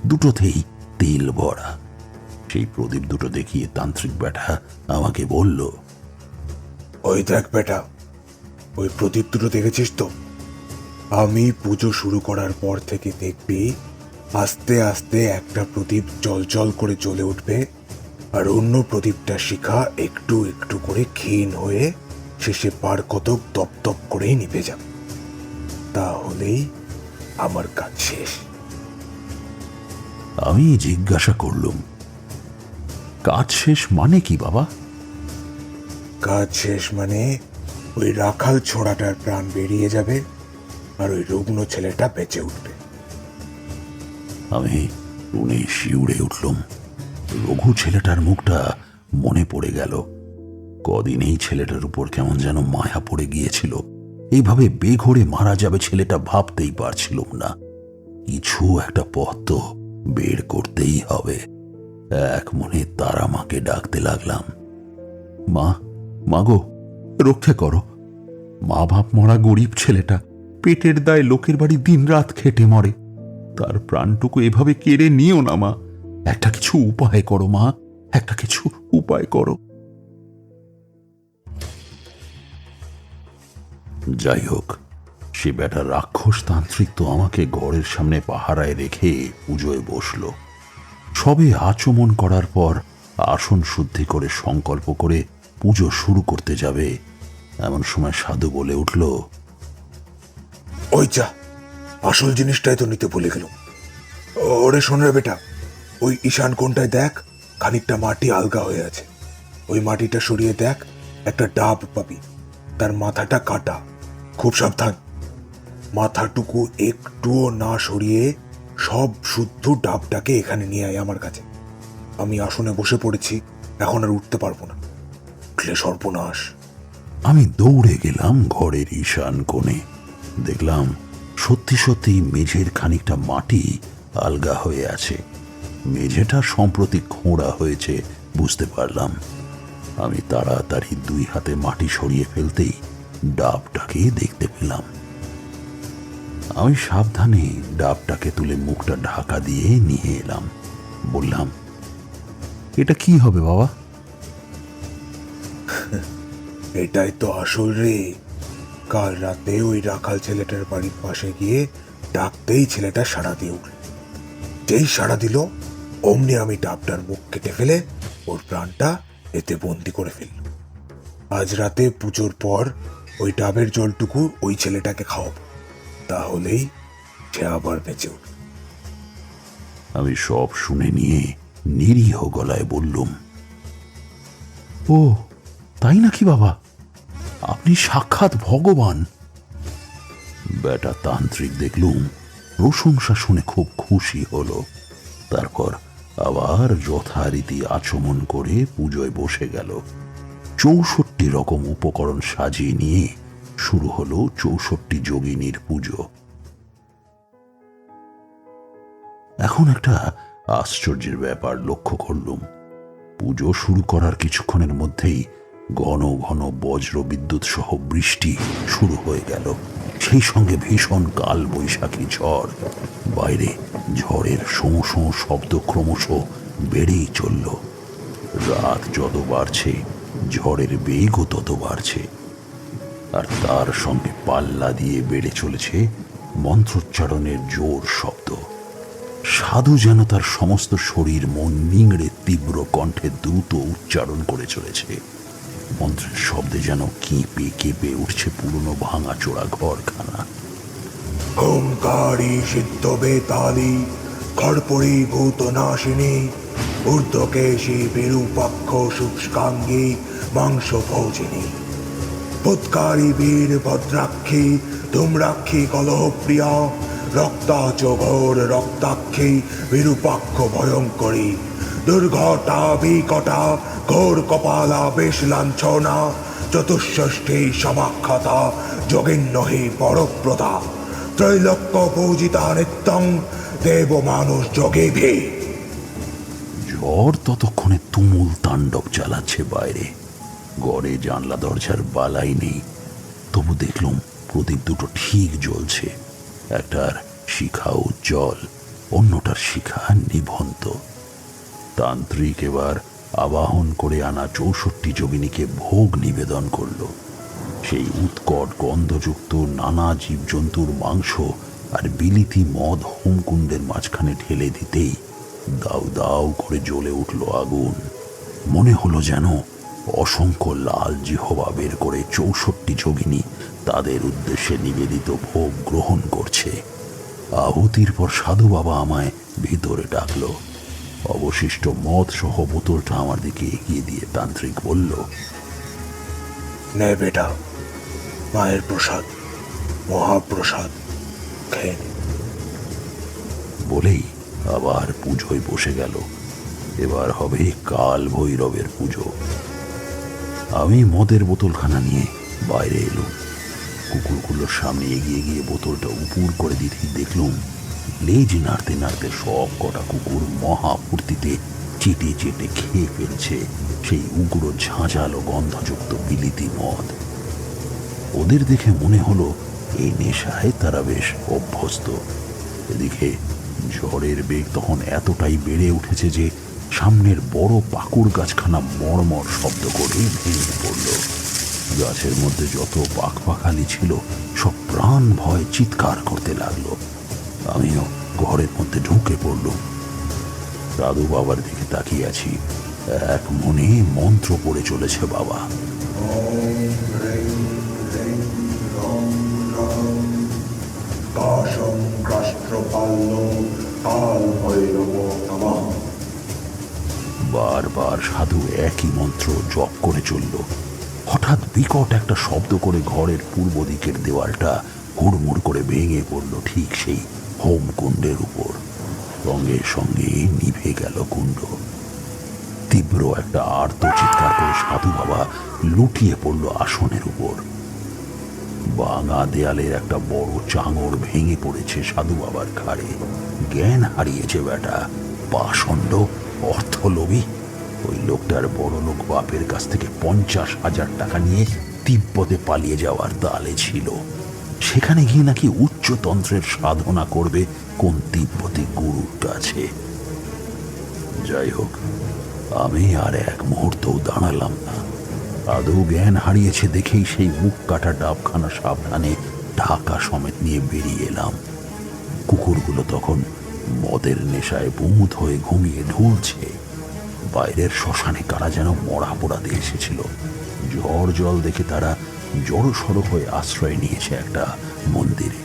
দুটোতেই তেল ভরা। সেই প্রদীপ দুটো দেখিয়ে তান্ত্রিক বেটা আমাকে বলল, ওই দেখ বেটা, ওই প্রদীপ দুটো দেখেছিস তো? আমি পুজো শুরু করার পর থেকে দেখবি আস্তে আস্তে একটা প্রদীপ জল করে জ্বলে উঠবে, আর অন্য প্রদীপটা শিখা একটু একটু করে ক্ষীণ হয়ে শেষে পার কতক দপ করেই নিভে যাবে। তাহলেই আমার কাজ শেষ। আমি জিজ্ঞাসা করলুম, কাজ শেষ মানে কি বাবা? কাজ শেষ মানে ওই রাখাল ছোড়াটার প্রাণ বেরিয়ে যাবে আর ওই রুগ্ন ছেলেটা বেঁচে উঠবে। আমি শুনে শিউরে উঠলুম। রঘু ছেলেটার মুখটা মনে পড়ে গেল। কদিন এই ছেলেটার উপর কেমন যেন মায়া পড়ে গিয়েছিল। এইভাবে বেঘরে মারা যাবে ছেলেটা ভাবতেই পারছিলুম না। কিছু একটা পথ তো বের করতেই হবে। এক মনে তারা মাকে ডাকতে লাগলাম, মা, মাগো, রক্ষা করো। মা বাপ মরা গরিব ছেলেটা পেটের দায়ে লোকের বাড়ি দিনরাত খেটে মরে। তার প্রাণটুকু এভাবে কেড়ে নিও না মা। একটা কিছু উপায় করো মা, একটা কিছু উপায় করো। যাই হোক, সে বেটা রাক্ষস তান্ত্রিক তো আমাকে ঘরের সামনে পাহারায় রেখে পুজোয় বসল। সবে আচমন করার পর আসন শুদ্ধি করে সংকল্প করে পুজো শুরু করতে যাবে, এমন সময় সাধু বলে উঠল, ওই যা, আসল জিনিসটাই তো নিতে ভুলে গেল। ওরে শোন রে বেটা, ওই ঈশান কোণটায় দেখ খানিকটা মাটি আলগা হয়ে আছে। ওই মাটিটা সরিয়ে দেখ, একটা ডাব পাবি, তার মাথাটা কাটা। খুব সাবধান, মাথাটুকু একটুও না সরিয়ে সব শুদ্ধ ডাবটাকে এখানে নিয়ে আয় আমার কাছে। আমি আসনে বসে পড়েছি, এখন আর উঠতে পারবো না, উঠলে সর্বনাশ। আমি দৌড়ে গেলাম ঘরের ঈশান কোণে। দেখলাম সত্যি সত্যি মেঝের খানিকটা মাটি আলগা হয়ে আছে। মেঝেটা সম্প্রতি খোঁড়া হয়েছে বুঝতে পারলাম। আমি তাড়াতাড়ি 2 হাতে মাটি সরিয়ে ফেলতেই ডাবটাকে দেখতে পেলাম। আমি সাবধানে ডাবটাকে তুলে মুখটা ঢাকা দিয়ে নিয়ে এলাম। বললাম, এটা কি হবে বাবা? এটাই তো আসল রে। কাল রাতে ওই রাখাল ছেলেটার বাড়ির পাশে গিয়ে ডাকতেই ছেলেটা সাড়া দিয়ে উঠল। যেই সাড়া দিল অমনি আমি ডাবটার মুখ কেটে ফেলে ওর প্রাণটা এতে বন্দি করে ফেলল। আজ রাতে পুজোর পর ওই ডাবের জলটুকু ওই ছেলেটাকে খাওয়াবো, তাহলেই সে আবার বেঁচে উঠবে। আমি সব শুনে নিয়ে নিরীহ গলায় বললুম, ও তাই নাকি বাবা? আপনি সাক্ষাৎ ভগবান। বেটা তান্ত্রিক দেখলুম প্রশংসা শুনে খুব খুশি হলো। তারপর আবার যথারীতি আচমন করে পুজোয় বসে গেল। 64 রকম উপকরণ সাজিয়ে নিয়ে শুরু হলো 64 যোগিনীর পুজো। এখন একটা আশ্চর্যের ব্যাপার লক্ষ্য করলুম। পুজো শুরু করার কিছুক্ষণের মধ্যেই ঘন ঘন বজ্র বিদ্যুৎ সহ বৃষ্টি শুরু হয়ে গেল। সেই সঙ্গে ভীষণ কাল বৈশাখী ঝড়। বাইরে ঝড়ের শোঁ শোঁ শব্দ ক্রমশ বেড়েই চলল। রাত যত বাড়ছে ঝড়ের বেগও তত বাড়ছে, আর তার সঙ্গে পাল্লা দিয়ে বেড়ে চলেছে মন্ত্রোচ্চারণের জোর শব্দ। সাধু যেন তার সমস্ত শরীর মন নিংড়ে তীব্র কণ্ঠে দ্রুত উচ্চারণ করে চলেছে। মন্ত্রের শব্দে যেন কেঁপে কেঁপে উঠছে পুরনো ভাঙাচোরা ঘরখানা। ওঙ্কারী সিদ্ধ বেতালি খড়পড়ি ভূত নাশিনী ঊর্ধ্বকেশী বিরূপাক্ষ শুষ্কাঙ্গী মাংস ভোজিনী ভূতকারী বীর ভদ্রাক্ষী ধূম্রাক্ষী কলহপ্রিয়া রক্তাচ ঘোর রক্তাক্ষী বিরূপাক্ষ ভয়ঙ্করী দুর্ঘটা বিকটা ঘোর কপালা বেশ লাঞ্ছনা চতুষ্ষষ্ঠী সমাখ্যাতা যোগিন্নহি পরপ্রদা ত্রৈলোক্য পূজিতা নিত্যং দেব মানুষ যোগীভি। ঝড় ততক্ষণে তুমুল তাণ্ডব চালাচ্ছে বাইরে। ঘরে জানলা দরজার বালাই নেই, তবু দেখলুম প্রদীপ দুটো ঠিক জ্বলছে। একটার শিখা উজ্জ্বল, অন্যটার শিখা নিভন্ত। তান্ত্রিক এবার আবাহন করে আনা 64 যোগিনীকে ভোগ নিবেদন করল। সেই উৎকট গন্ধযুক্ত নানা জীবজন্তুর মাংস আর বিলিতি মদ হোমকুণ্ডের মাঝখানে ঢেলে দিতেই দাউ দাউ করে জ্বলে উঠল আগুন। মনে হলো যেন অসংখ্য লাল জিহবা বের করে 64 যোগিনী তাদের উদ্দেশ্যে নিবেদিত ভোগ গ্রহণ করছে। আহুতির পর সাধু বাবা আমায় ভিতরে ডাকলো। অবশিষ্ট মদ সহ বোতলটা আমার দিকে এগিয়ে দিয়ে তান্ত্রিক বলল, নে বেটা, মায়ের প্রসাদ, মহাপ্রসাদ, খেয়ে নে। বলেই আবার পুজোয় বসে গেল। এবার হবে কাল ভৈরবের পুজো। আমি মদের বোতলখানা নিয়ে বাইরে এলুম। কুকুরগুলোর সামনে এগিয়ে গিয়ে বোতলটা উপুর করে দিতেই দেখলুম লেজ নাড়তে নাড়তে সব কটা কুকুর মহা ফুর্তিতে চেটে চেটে খেয়ে ফেলছে সেই উগ্র ঝাঁঝালো গন্ধযুক্ত বিলিতি মদ। ওদের দেখে মনে হলো এই নেশায় তারা বেশ অভ্যস্ত। এদিকে ঝড়ের বেগ তখন এতটাই বেড়ে উঠেছে যে সামনের বড় পাকুড় গাছখানা মড়মড় শব্দ করে ভেঙে পড়ল। গাছের মধ্যে যত পাখপাখালি ছিল সব প্রাণ ভয় চিৎকার করতে লাগলো। আমিও ঘরের মধ্যে ঢুকে পড়লুম। দাদু বাবার দিকে তাকিয়ে আছি। এক মনে মন্ত্র পড়ে চলেছে বাবা। বারবার সাধু একই মন্ত্র জপ করে চলল। হঠাৎ বিকট একটা শব্দ করে ঘরের পূর্ব দিকের দেওয়ালটা হুড়মুড় করে ভেঙে পড়ল ঠিক সেই হোমকুণ্ডের উপর। সঙ্গে সঙ্গে নিভে গেল কুণ্ড। তীব্র একটা আর্ত চিৎকার করে সাধু বাবা লুটিয়ে পড়ল আসনের উপর। ভাঙা দেয়ালের একটা বড় চাঙড় ভেঙে পড়েছে সাধু বাবার ঘাড়ে। জ্ঞান হারিয়েছে বেটা, পাষণ্ড, অর্থলোভী। ওই লোকটার বড় লোক বাপের কাছ থেকে 50,000 টাকা নিয়ে তিব্বতে পালিয়ে যাওয়ার তালে ছিল। সেখানে গিয়ে নাকি উচ্চতন্ত্রের সাধনা করবে কোন তিব্বতী গুরুর কাছে। যাই হোক, আমি আর এক মুহূর্তও দাঁড়ালাম না। আদৌ জ্ঞান হারিয়েছে দেখেই সেই মুখ কাটা ডাবখানা সাবধানে ঢাকা সমেত নিয়ে বেরিয়ে এলাম। কুকুরগুলো তখন মদের নেশায় বুঁদ হয়ে ঘুমিয়ে ঢুলছে। বাইরের শ্মশানে কারা যেন মরা পোড়া দিয়ে এসেছিল। ঝড় জল দেখে তারা জড়সড় হয়ে আশ্রয় নিয়েছে একটা মন্দিরে।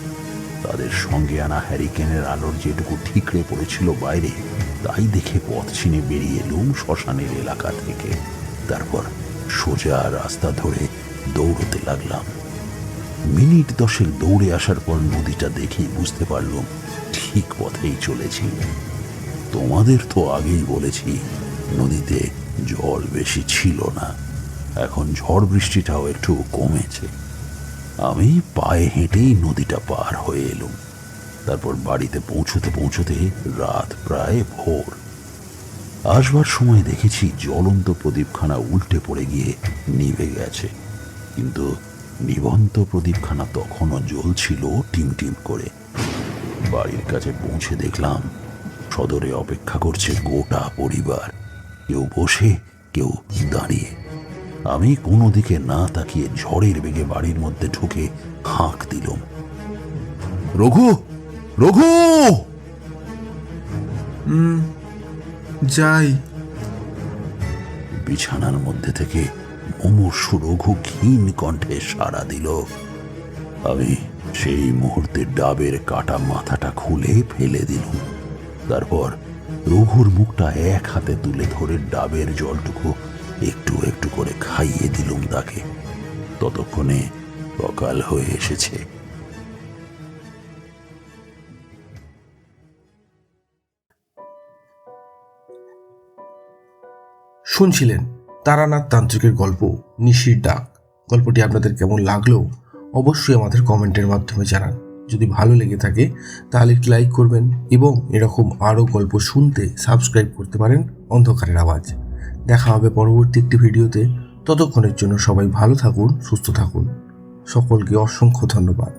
তাদের সঙ্গে আনা হ্যারিকেনের আলোর যেটুকু ঠিকরে পড়েছিল বাইরে, তাই দেখে পথ চিনে বেরিয়ে এলুম শ্মশানের এলাকা থেকে। তারপর সোজা রাস্তা ধরে দৌড়তে লাগলাম। মিনিট 10 দৌড়ে আসার পর নদীটা দেখেই বুঝতে পারলাম ঠিক পথেই চলেছি। তোমাদের তো আগেই বলেছি নদীতে জল বেশি ছিল না। এখন ঝড় বৃষ্টিটাও একটু কমেছে। আমি পায়ে হেঁটেই নদীটা পার হয়ে এলুম। তারপর বাড়িতে পৌঁছতে পৌঁছতে রাত প্রায় ভোর। আসবার সময় দেখেছি জ্বলন্ত প্রদীপখানা উল্টে পড়ে গিয়ে নিভে গেছে, কিন্তু নিবন্ত প্রদীপখানা তখনও জ্বলছিল টিমটিম করে। বাড়ির কাছে পৌঁছে দেখলাম সদরে অপেক্ষা করছে গোটা পরিবার, কেউ বসে কেউ দাঁড়িয়ে। আমি কোনো দিকে না তাকিয়ে ঝড়ের বেগে বাড়ির মধ্যে ঢুকে হাঁক দিলাম, রঘু, রঘু! যাই। বিছানার মধ্যে থেকে মুমূর্ষু রঘু ক্ষীণ কণ্ঠে সাড়া দিল। আমি সেই মুহূর্তে ডাবের কাটা মাথাটা খুলে ফেলে দিলুম। তারপর রঘুর মুখটা এক হাতে তুলে ধরে ডাবের জলটুকু একটু একটু করে খাইয়ে দিলুম তাকে। ততক্ষণে সকাল হয়ে এসেছে। শুনছিলেন তারানাথ তান্ত্রিকের গল্প নিশির ডাক। গল্পটি আপনাদের কেমন লাগলো অবশ্যই আমাদের কমেন্টের মাধ্যমে জানান। যদি ভালো লেগে থাকে তাহলে একটি লাইক করবেন এবং এরকম আরও গল্প শুনতে সাবস্ক্রাইব করতে পারেন অন্ধকারের আওয়াজ। দেখা হবে পরবর্তী একটি ভিডিওতে। ততক্ষণের জন্য সবাই ভালো থাকুন, সুস্থ থাকুন। সকলকে অসংখ্য ধন্যবাদ।